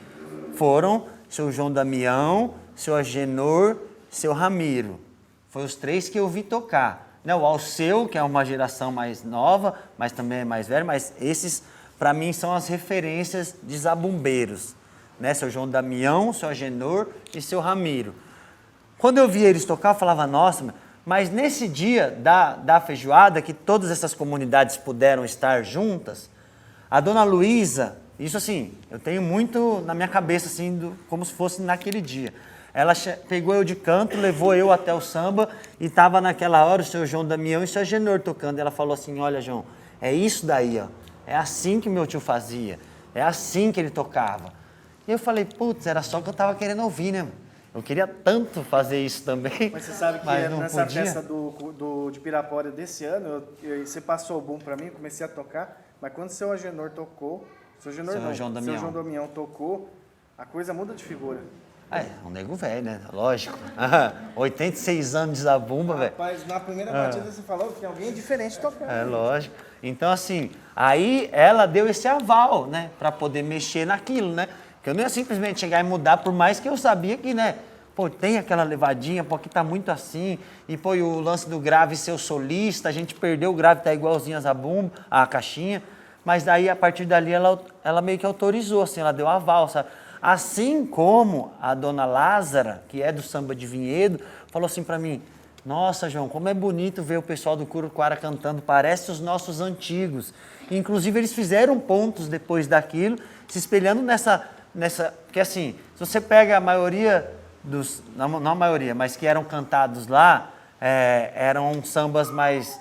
foram seu João Damião, seu Agenor, seu Ramiro. Foi os três que eu vi tocar. Né, o Alceu, que é uma geração mais nova, mas também é mais velho, mas esses, para mim, são as referências de zabumbeiros. Né, seu João Damião, seu Agenor e seu Ramiro. Quando eu vi eles tocar, eu falava, nossa, mas nesse dia da feijoada, que todas essas comunidades puderam estar juntas, a dona Luísa, isso assim, eu tenho muito na minha cabeça, assim, como se fosse naquele dia. Ela pegou eu de canto, levou eu até o samba e estava naquela hora o seu João Damião e o seu Agenor tocando. Ela falou assim, olha, João, é isso daí, ó. É assim que meu tio fazia, é assim que ele tocava. E eu falei, putz, era só o que eu estava querendo ouvir, né? Eu queria tanto fazer isso também. Mas você sabe que nessa festa de Pirapora desse ano, você passou o bumbo para mim, comecei a tocar, mas quando o seu Agenor tocou, seu João Damião tocou, a coisa muda de figura. Um nego velho, né? Lógico. 86 anos de zabumba, velho. Rapaz, na primeira batida você falou que tem alguém diferente tocando. Lógico. Então, assim, aí ela deu esse aval, né? Pra poder mexer naquilo, né? Porque eu não ia simplesmente chegar e mudar, por mais que eu sabia que, né? Pô, tem aquela levadinha, pô, aqui tá muito assim. E, pô, o lance do grave ser o solista, a gente perdeu o grave, tá igualzinho a zabumba, a caixinha. Mas daí, a partir dali, ela meio que autorizou, assim, ela deu aval, sabe? Assim como a dona Lázara, que é do samba de Vinhedo, falou assim para mim, nossa, João, como é bonito ver o pessoal do Cururuquara cantando, parece os nossos antigos. E, inclusive, eles fizeram pontos depois daquilo, se espelhando nessa... Porque, assim, se você pega a maioria dos... Não a maioria, mas que eram cantados lá, eram sambas mais...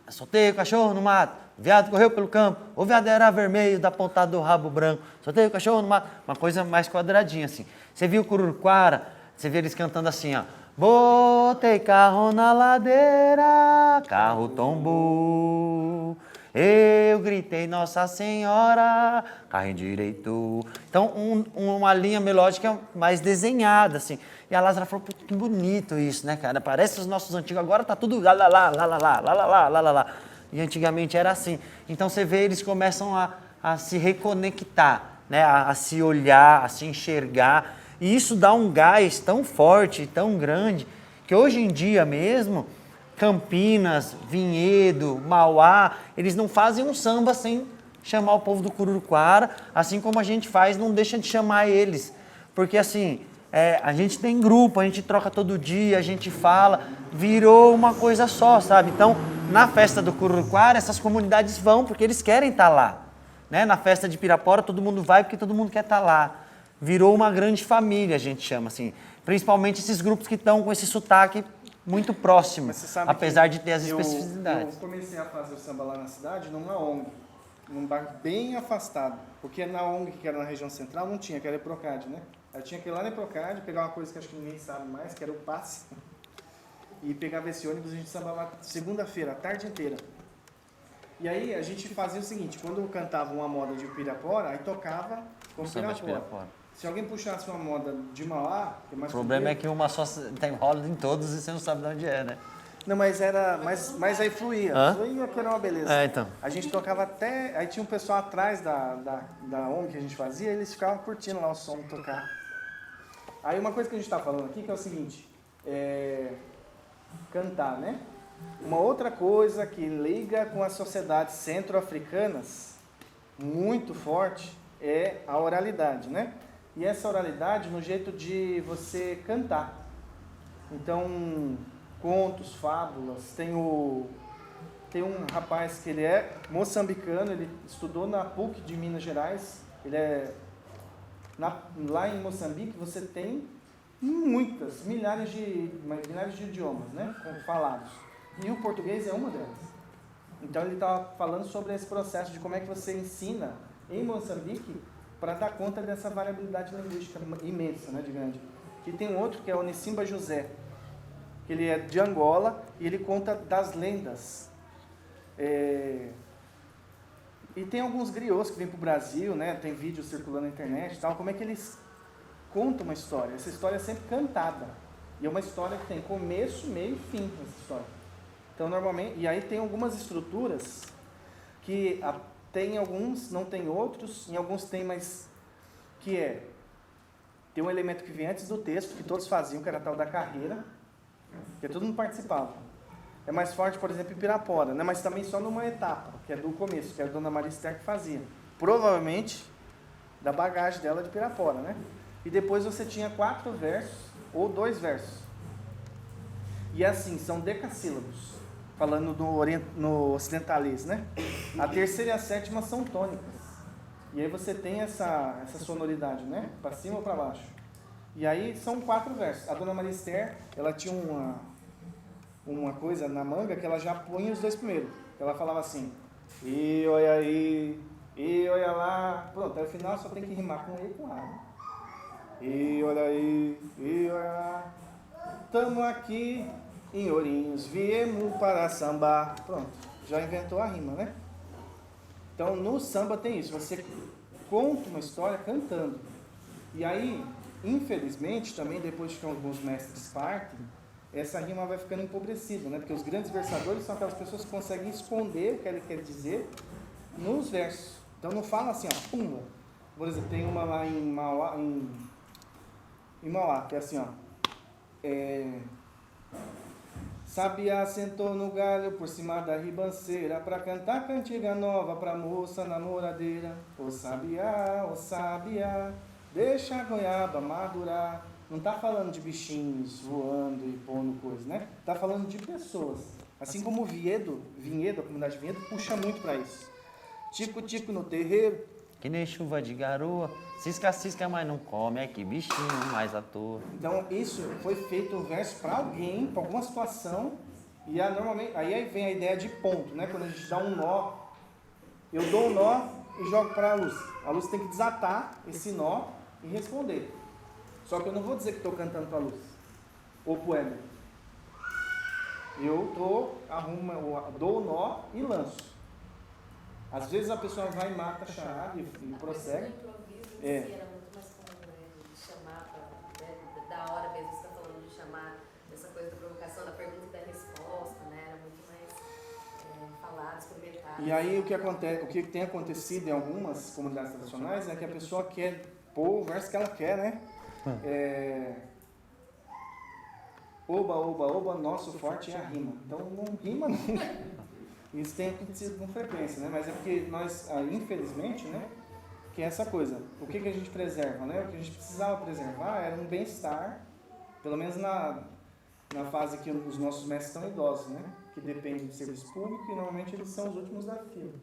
Soltei o cachorro no mato. O viado correu pelo campo, o viado era vermelho, da pontada do rabo branco. Soltei o cachorro no mato. Uma coisa mais quadradinha, assim. Você viu o Cururuquara, você vê eles cantando assim, ó. Botei carro na ladeira, carro tombou. Eu gritei Nossa Senhora, carro endireitou. Então, uma linha melódica mais desenhada, assim. E a Lázara falou, que bonito isso, né, cara? Parece os nossos antigos, agora tá tudo lá, lá, lá, lá, lá, lá, lá, lá, lá, lá, lá. E antigamente era assim. Então você vê, eles começam a se reconectar, né? A se olhar, a se enxergar. E isso dá um gás tão forte, tão grande, que hoje em dia mesmo, Campinas, Vinhedo, Mauá, eles não fazem um samba sem chamar o povo do Cururuquara, assim como a gente faz, não deixa de chamar eles. Porque assim, a gente tem grupo, a gente troca todo dia, a gente fala, virou uma coisa só, sabe? Então, na festa do Cururuquara, essas comunidades vão porque eles querem estar lá. Né? Na festa de Pirapora, todo mundo vai porque todo mundo quer estar lá. Virou uma grande família, a gente chama assim. Principalmente esses grupos que estão com esse sotaque muito próximo, apesar de ter as especificidades. Eu comecei a fazer o samba lá na cidade, numa ONG, num bairro bem afastado. Porque na ONG, que era na região central, não tinha, que era Eprocad, né? Eu tinha que ir lá na Eprocad, pegar uma coisa que acho que ninguém sabe mais, que era o passe, e pegava esse ônibus e a gente sambava segunda-feira, a tarde inteira. E aí a gente fazia o seguinte, quando cantava uma moda de Pirapora, aí tocava com Pirapora. Se alguém puxasse uma moda de Mauá... O problema é que uma só tem roda em todos e você não sabe de onde é, né? Não, mas aí fluía. Fluía que era uma beleza. Então. A gente tocava até... Aí tinha um pessoal atrás da ONG que a gente fazia, eles ficavam curtindo lá o som tocar. Aí uma coisa que a gente está falando aqui que é o seguinte, cantar, né? Uma outra coisa que liga com as sociedades centro-africanas muito forte é a oralidade, né? E essa oralidade no jeito de você cantar. Então, contos, fábulas. Tem um rapaz que ele é moçambicano, ele estudou na PUC de Minas Gerais. Lá em Moçambique você tem milhares de idiomas, né, falados. E o português é uma delas. Então ele estava falando sobre esse processo de como é que você ensina em Moçambique para dar conta dessa variabilidade linguística imensa, né, de grande. E tem um outro que é o Onessimba José, que ele é de Angola e ele conta das lendas. E tem alguns griots que vêm para o Brasil, né, tem vídeos circulando na internet e tal, como é que eles contam uma história. Essa história é sempre cantada. E é uma história que tem começo, meio e fim, essa história. Então, normalmente, e aí tem algumas estruturas que tem alguns, não tem outros, em alguns tem, mas que tem um elemento que vem antes do texto, que todos faziam, que era a tal da carreira, que todo mundo participava. É mais forte, por exemplo, em Pirapora, né? Mas também só numa etapa, que é do começo, que era a Dona Maria Esther que fazia. Provavelmente da bagagem dela de Pirapora, né? E depois você tinha 4 versos ou 2 versos. E assim, são decassílabos. Falando no ocidentalês, né? A terceira e a sétima são tônicas. E aí você tem essa sonoridade, né? Para cima ou para baixo. E aí são 4 versos. A Dona Maria Esther, ela tinha uma coisa na manga que ela já punha os 2 primeiros. Ela falava assim, e olha aí, e olha lá. Pronto, aí no final só tem que rimar com E e com A. Né? E olha aí, e olha lá. Tamo aqui em Ourinhos, viemos para sambar. Pronto, já inventou a rima, né? Então, no samba tem isso, você conta uma história cantando. E aí, infelizmente, também depois que alguns mestres partem, essa rima vai ficando empobrecida, né? Porque os grandes versadores são aquelas pessoas que conseguem esconder o que ele quer dizer nos versos. Então, não fala assim, ó, pumba. Por exemplo, tem uma lá em Mauá, que é assim, ó. Sabiá sentou no galho por cima da ribanceira pra cantar cantiga nova pra moça namoradeira. Ô sabiá, deixa a goiaba madurar. Não tá falando de bichinhos voando e pondo coisa, né? Tá falando de pessoas. Assim como o Vinhedo, a comunidade Vinhedo, puxa muito pra isso. Tico-tico no terreiro. Que nem chuva de garoa, cisca, mas não come, que bichinho mais à toa. Então, isso foi feito um verso para alguém, para alguma situação, e normalmente, aí vem a ideia de ponto, né? Quando a gente dá um nó, eu dou um nó e jogo para a luz. A luz tem que desatar esse nó e responder. Só que eu não vou dizer que estou cantando para a luz, ou para o Éder. Eu dou o nó e lanço. Às vezes a pessoa vai e mata a charada e prossegue. Era muito mais comum, né? De chamar, da hora mesmo, você está falando de chamar dessa coisa da provocação, da pergunta e da resposta, né? Era muito mais falado, experimentado. E aí o que acontece, o que tem acontecido em algumas comunidades tradicionais é que a pessoa quer pôr o verso que ela quer, né? Oba, oba, oba, nosso forte é a rima. Então não rima nunca. Isso tem acontecido com frequência, né? Mas é porque nós, infelizmente, né? Que é essa coisa. O que a gente preserva, né? O que a gente precisava preservar era um bem-estar, pelo menos na fase que os nossos mestres são idosos, né? Que dependem do serviço público e normalmente eles são os últimos da fila.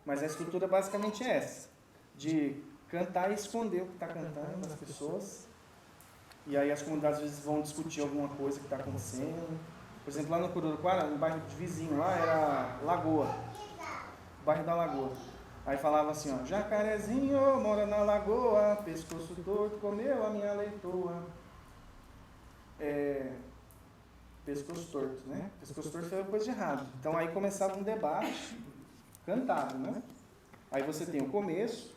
Mas a estrutura basicamente é essa, de cantar e esconder o que está cantando das pessoas. E aí as comunidades às vezes vão discutir alguma coisa que está acontecendo. Por exemplo, lá no Cururuquara, um bairro de vizinho lá era Lagoa, o bairro da Lagoa. Aí falava assim, ó, jacarezinho mora na lagoa, pescoço torto, comeu a minha leitoa. Pescoço torto, né? Pescoço torto foi coisa de errado. Então aí começava um debate cantado, né? Aí você tem o começo,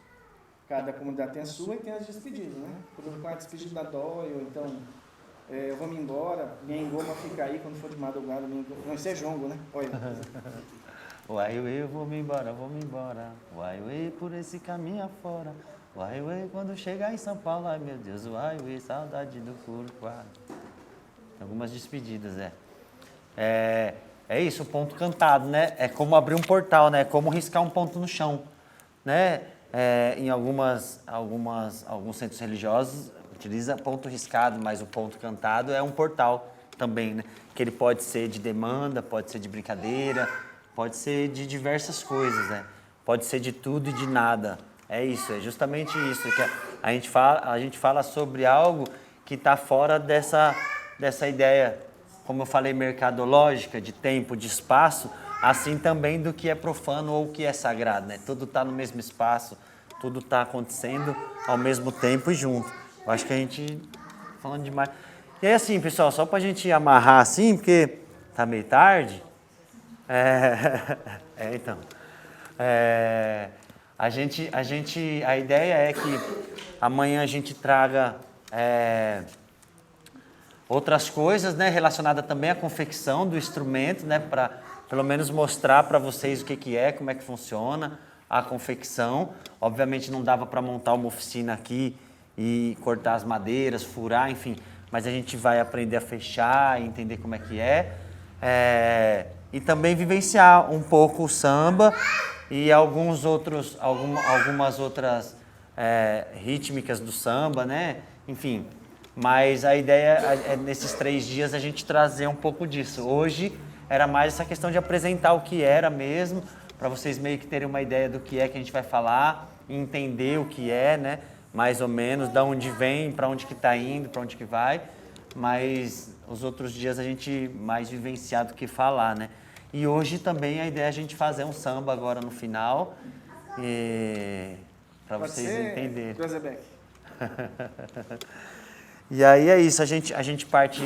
cada comunidade tem a sua e tem as despedidas, né? Por a despedida da dói, ou então eu vou me embora, minha engoma fica aí quando for de madrugada, não, isso é jongo, né? Olha. Uai, eu vou me embora. Uai, por esse caminho afora. Uai, quando chegar em São Paulo, ai meu Deus, uai, saudade do Cururuquara. Algumas despedidas, é isso, o ponto cantado, né? É como abrir um portal, né? É como riscar um ponto no chão, né? Em alguns centros religiosos utiliza ponto riscado, mas o ponto cantado é um portal também, né? Que ele pode ser de demanda, pode ser de brincadeira, pode ser de diversas coisas, né? Pode ser de tudo e de nada. É isso, é justamente isso que a gente fala sobre algo que está fora dessa ideia, como eu falei, mercadológica, de tempo, de espaço, assim também do que é profano ou o que é sagrado, né? Tudo está no mesmo espaço, tudo está acontecendo ao mesmo tempo e junto. Eu acho que a gente falando demais. E aí assim, pessoal, só para a gente amarrar assim, porque tá meio tarde. Então. A ideia é que amanhã a gente traga outras coisas, né, relacionadas também à confecção do instrumento, né, para pelo menos mostrar para vocês o que é, como é que funciona a confecção. Obviamente não dava para montar uma oficina aqui e cortar as madeiras, furar, enfim, mas a gente vai aprender a fechar, entender como é que e também vivenciar um pouco o samba e algumas outras rítmicas do samba, né? Enfim, mas a ideia é nesses 3 dias a gente trazer um pouco disso. Hoje era mais essa questão de apresentar o que era mesmo, para vocês meio que terem uma ideia do que é que a gente vai falar, entender o que é, né? Mais ou menos, da onde vem, para onde que está indo, para onde que vai. Mas os outros dias a gente mais vivenciar do que falar, né? E hoje também a ideia é a gente fazer um samba agora no final, para vocês entenderem. E aí é isso, a gente parte,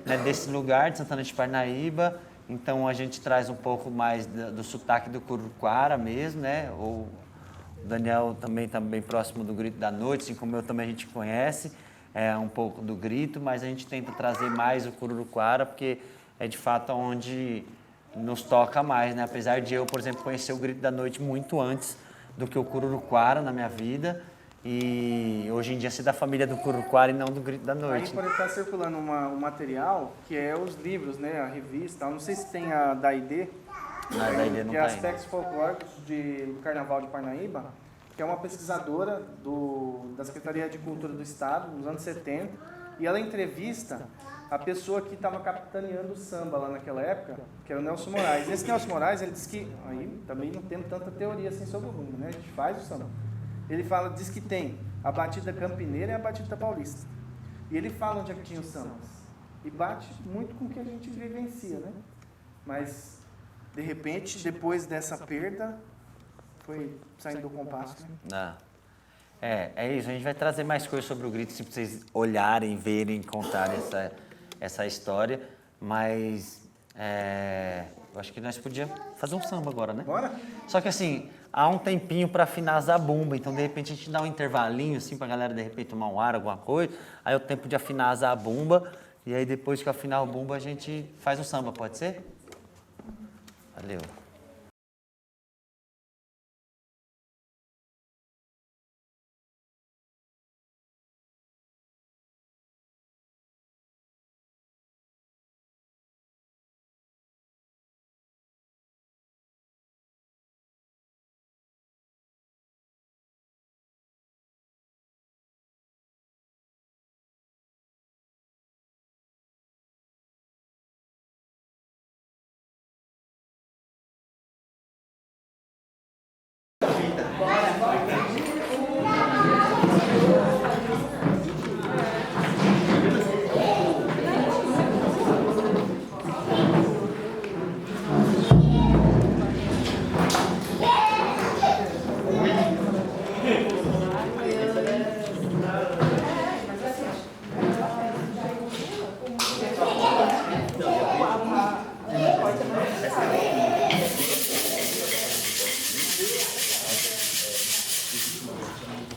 né, desse lugar de Santana de Parnaíba, então a gente traz um pouco mais do sotaque do Cururuquara mesmo, né? O Daniel também está bem próximo do Grito da Noite, assim como eu também a gente conhece um pouco do Grito, mas a gente tenta trazer mais o Cururuquara, porque é de fato onde nos toca mais, né? Apesar de eu, por exemplo, conhecer o Grito da Noite muito antes do que o Cururuquara na minha vida, e hoje em dia ser da família do Cururuquara e não do Grito da Noite. Aí pode estar circulando um material que é os livros, né? A revista, não sei se tem a da ID, que é Aspectos Folclóricos do Carnaval de Parnaíba, que é uma pesquisadora da Secretaria de Cultura do Estado, nos anos 70, e ela entrevista a pessoa que estava capitaneando o samba lá naquela época, que era o Nelson Moraes. Esse Nelson Moraes, ele diz que, aí também não temos tanta teoria assim sobre o rumbo, né? A gente faz o samba. Ele diz que tem a batida campineira e a batida paulista. E ele fala onde é que tinha os sambas. E bate muito com o que a gente vivencia, né? Mas, de repente, depois dessa perda, foi saindo do compasso, né? É isso, a gente vai trazer mais coisas sobre o Grito, se vocês olharem, verem, contarem essa história, mas eu acho que nós podíamos fazer um samba agora, né? Bora? Só que assim, há um tempinho para afinar a zabumba, então de repente a gente dá um intervalinho assim pra galera de repente tomar um ar, alguma coisa, aí é o tempo de afinar a zabumba, e aí depois que afinar o bumba a gente faz um samba, pode ser? Valeu.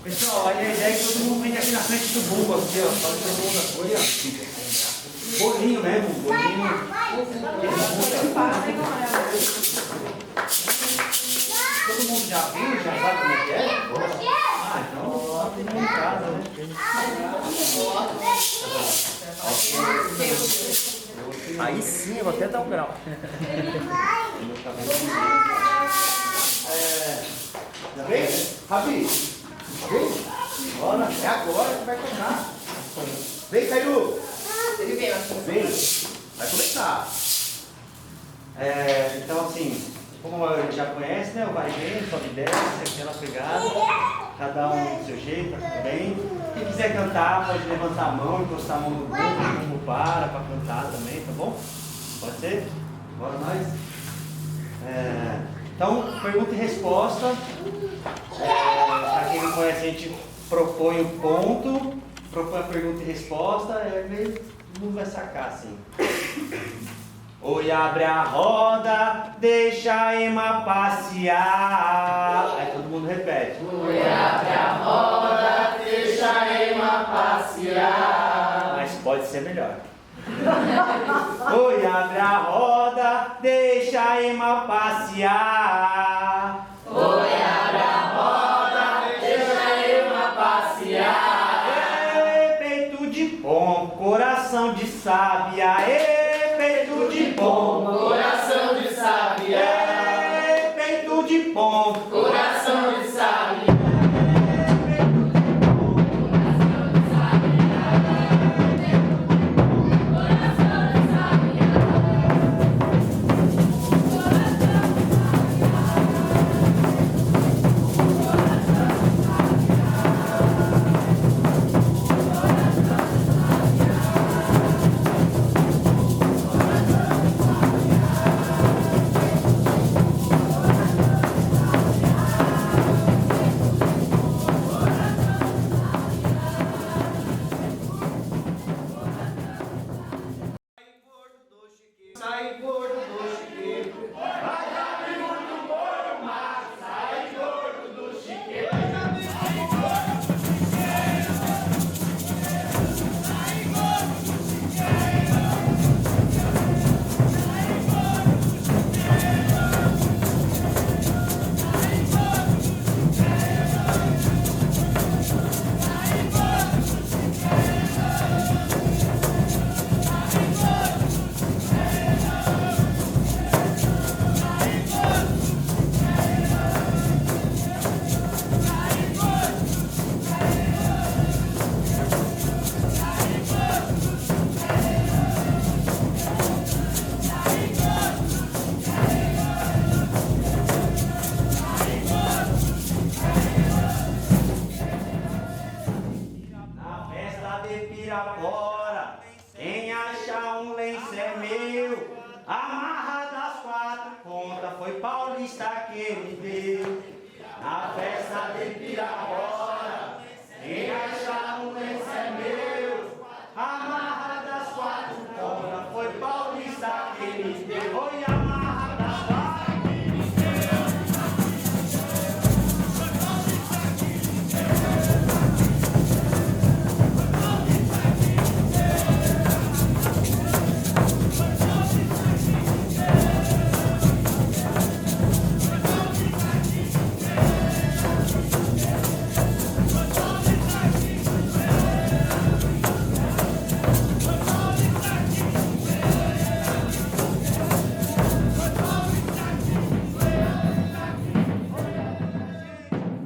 Pessoal, aí a ideia é que todo mundo vem aqui na frente do bumbo, aqui, ó. Faz todo mundo apoio, ó. Bolinho mesmo, bolinho. Todo mundo já viu? Já sabe como é que é? Ah, então todo mundo em casa, né? Aí sim, eu vou até dar um grau. Já vem? Rabi, vem. Bora, é agora que vai tocar. Vem, Caio. Ele veio aqui. Vem. Vai começar. Então, assim, como a gente já conhece, né? O vai bem, sobe e desce, aquela pegada. Cada um do seu jeito, tá tudo bem. Quem quiser cantar, pode levantar a mão, encostar a mão no bumbo, para cantar também, tá bom? Pode ser? Bora nós. Então, pergunta e resposta. Para quem não conhece, a gente propõe o ponto, propõe a pergunta e resposta, aí meio todo mundo vai sacar assim. Oi, abre a roda, deixa a Ema passear. Aí todo mundo repete. Oi, abre a roda, deixa a Ema passear. Mas pode ser melhor. Oi, abre a roda, deixa a Ema passear. Oi, abre a roda, deixa a Ema passear. Ê, peito de pombo, coração de sábia. Ê, peito de pombo, Coração de sábia, ê, peito de pombo, coração de sábia. Sai gordo do chiqueiro. Vai abrir muito bolo, mas sai gordo do chiqueiro. Na festa de Pirapora, quem achar um lenço é meu. Amarra das 4 pontas, foi Paulista que me deu. Na festa de Pirapora, quem achar um lenço é meu. Amarra das 4 pontas, foi Paulista que me deu. Oi, amarra das 4.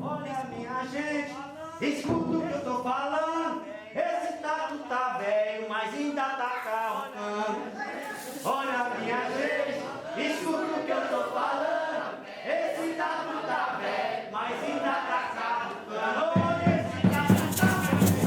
Olha minha gente, escuta o que eu tô falando. Esse tatu tá velho, mas ainda tá carrocando. Olha minha gente, escuta o que eu tô falando. Esse tatu tá velho, mas ainda tá carrocando. Olha esse tatu tá velho.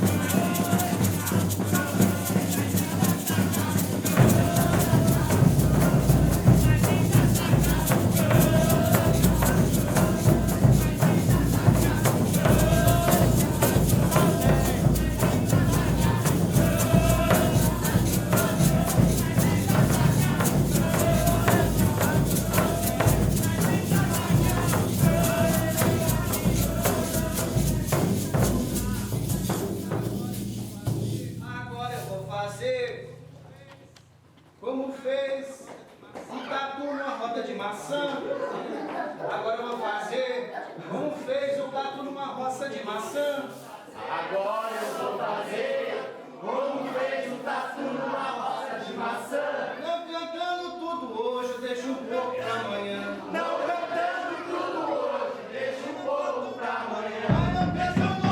maçã. Agora eu vou fazer como fez o tatu numa roça de maçã. Não cantando tudo hoje, eu deixo um pouco pra amanhã. Não cantando tudo hoje, deixa um pouco pra amanhã. Mas não pensa no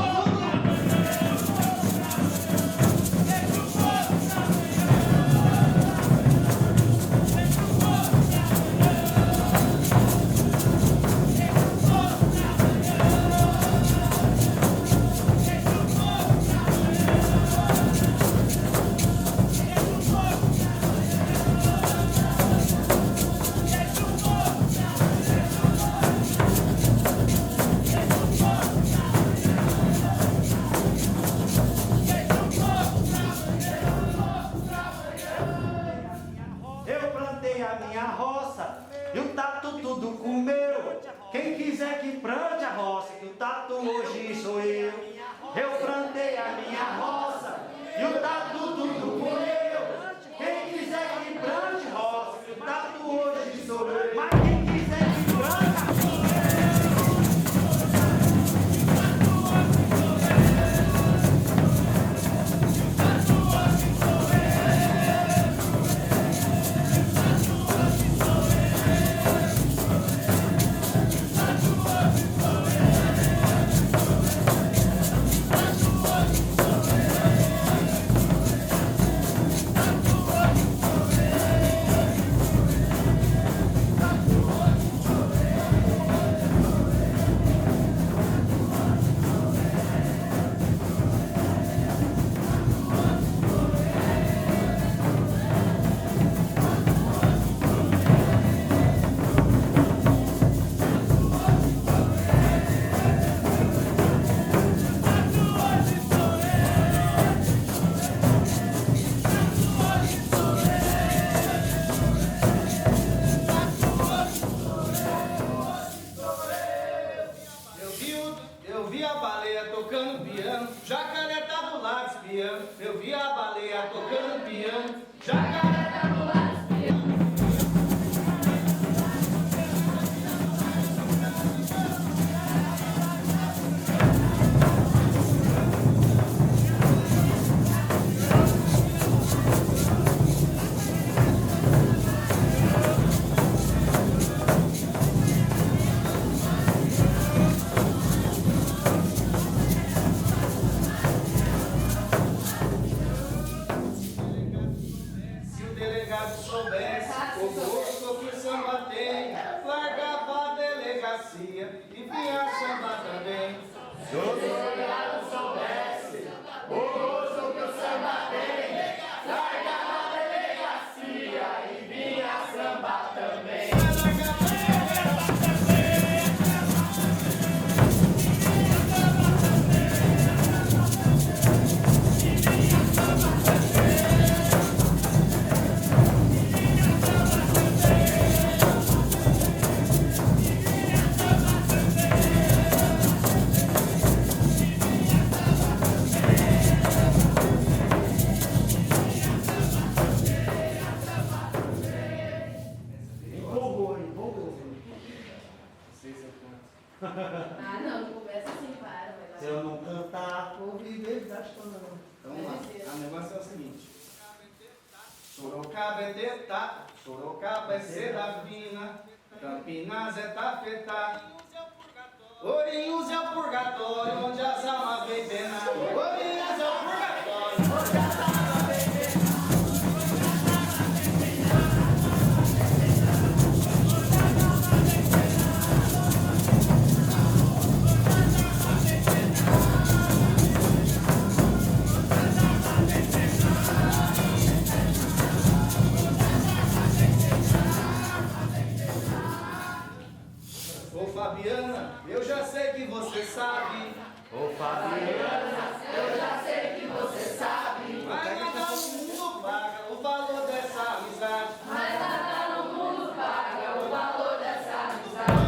Eu plantei a minha roça e o tatu tudo comeu. Quem quiser que plante a roça, que o tatu hoje sou eu. Eu plantei a minha roça e o tatu tudo comeu. Quem quiser que plante roça, que o tatu hoje sou eu. Mas quem quiser que planta Eu vi a baleia tocando piano, jacaré tá do lado espiando. Eu vi a baleia tocando piano, jacaré tá do lado espiando. Se o delegado soubesse o gosto que o samba tem, largava a delegacia e vinha samba também. Se o delegado soubesse o gosto que o samba tem, largava a delegacia e vinha samba também. Ah, não começa assim, para. Se eu não cantar, vou viver da história. Então vamos lá, o negócio é o seguinte. Sorocaba é tetá, Sorocaba é Serafina, Campinas é Tafetá, Ourinhos é o purgatório, onde as almas vêm penar. Ourinhos é o purgatório, onde as almas vêm penar. Ô Fabiana, eu já sei que você sabe. Ô Fabiana, Eu já sei que você sabe. Mas nada no mundo paga o valor dessa amizade. Mas nada no mundo paga o valor dessa amizade.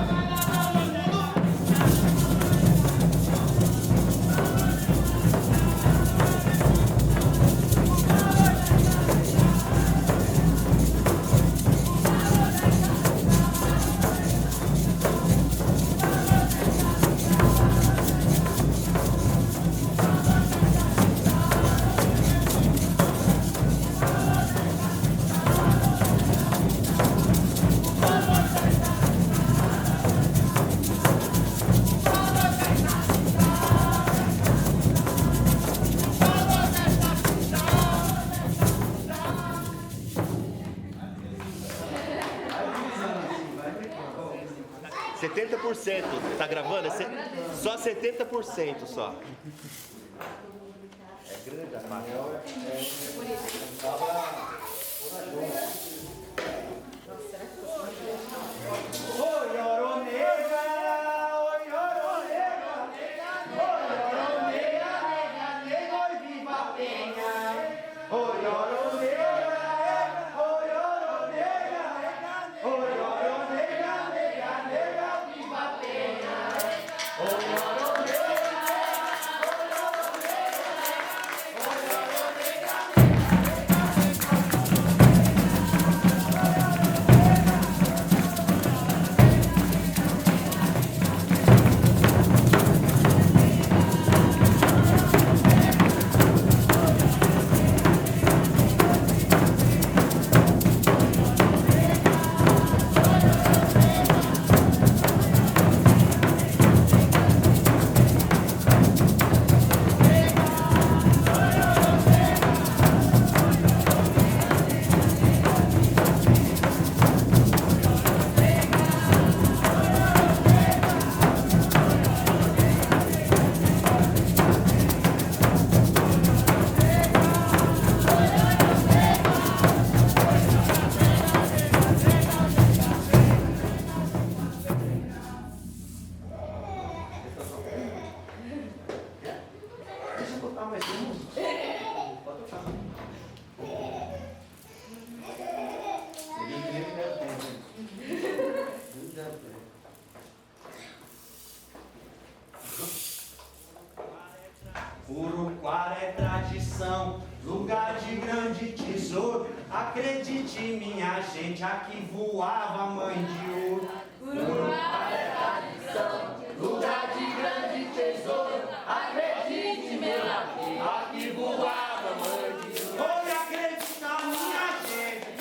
70%. Tá gravando? Só 70% só. É grande a faixa. Oi, oro nega, oi, oro nega, oi, oro nega, nega, nega, oi, viva a penha. Oi, oro nega, oi, oro nega, oi, oro nega, nega, nega, viva a penha. Oi, oro nega. Uruquara é tradição, lugar de grande tesouro. Acredite, minha gente, aqui voava mãe de ouro. Uruquara é tradição, lugar de grande tesouro. Acredite, minha gente, aqui voava mãe de ouro. Oi, acredita, minha gente.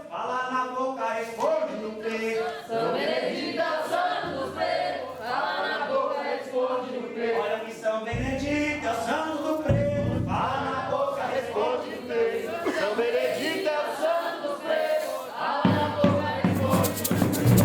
Fala na boca, responde no peito. São Benedito é o santo do preto. Fala na boca, responde no peito. Olha que São Benedito é o santo do preto. Fala na boca, responde no peito. São Benedito é o santo do preto. Fala na boca, responde no peito.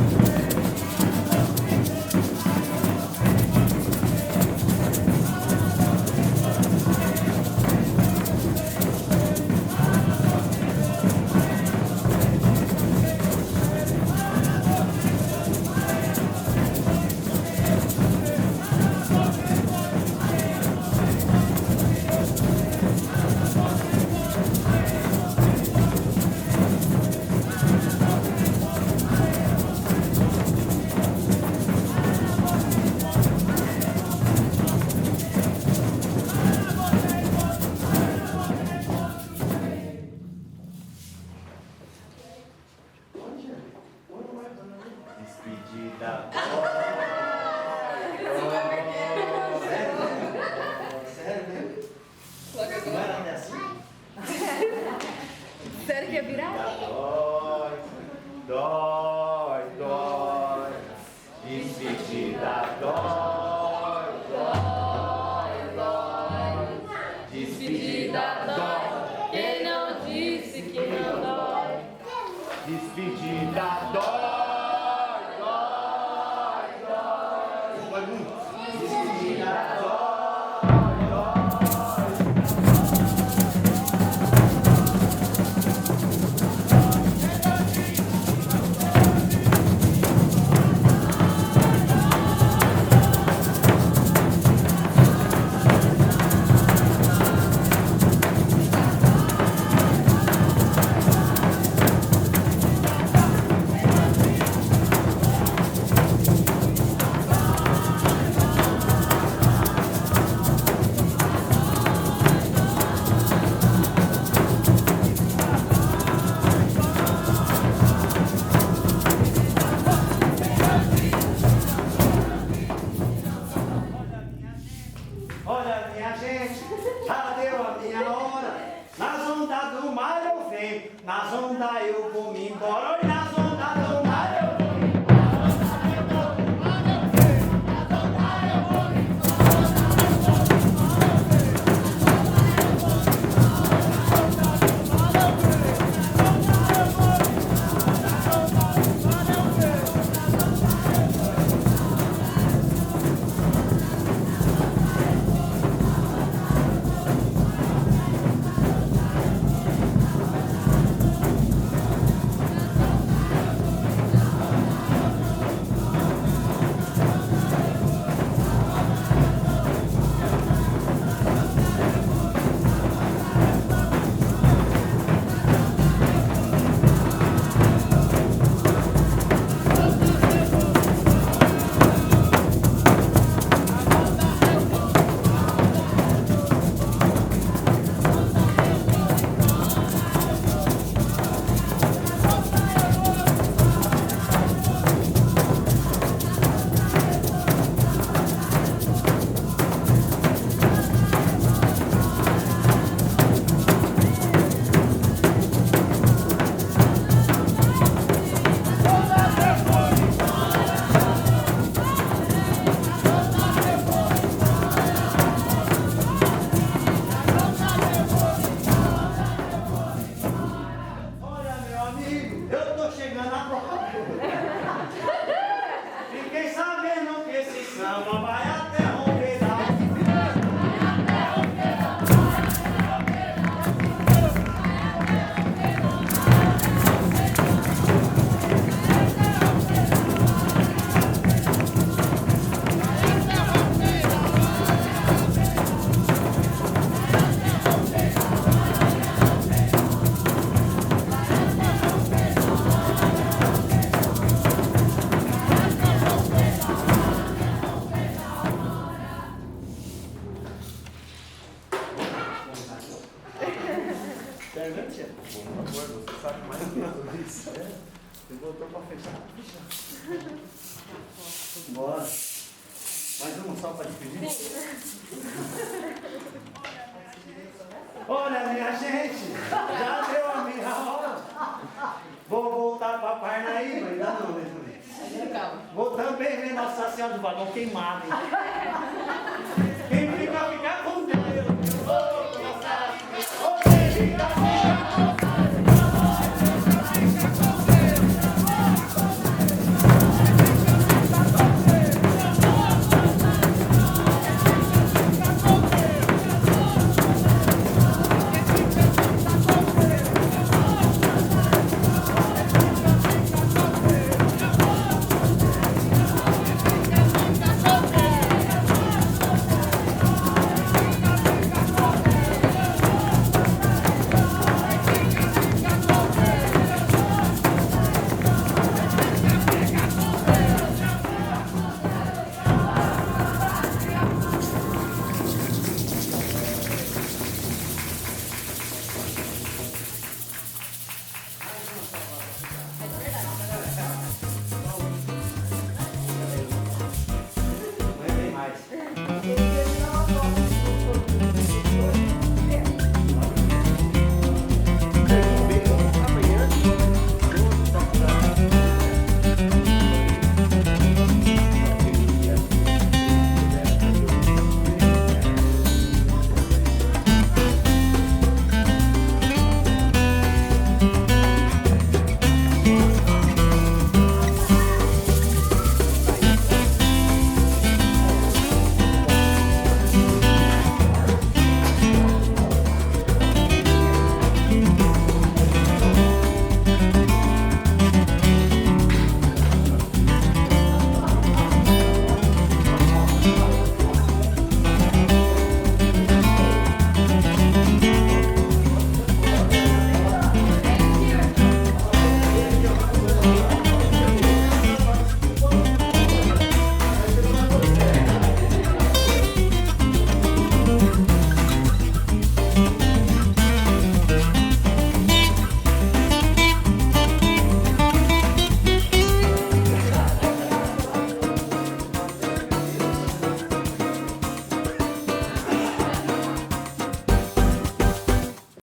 minha gente, já deu a minha hora. Nas ondas do mar eu venho, nas ondas eu vou me embora. Oi, nas ondas do mar eu vou me Bora. Mais uma só para despedir? Olha, minha gente, já deu a minha hora. Vou voltar para Parnaíba, ainda não, né? Vou também ver Nossa Senhora do Vagão queimada, hein?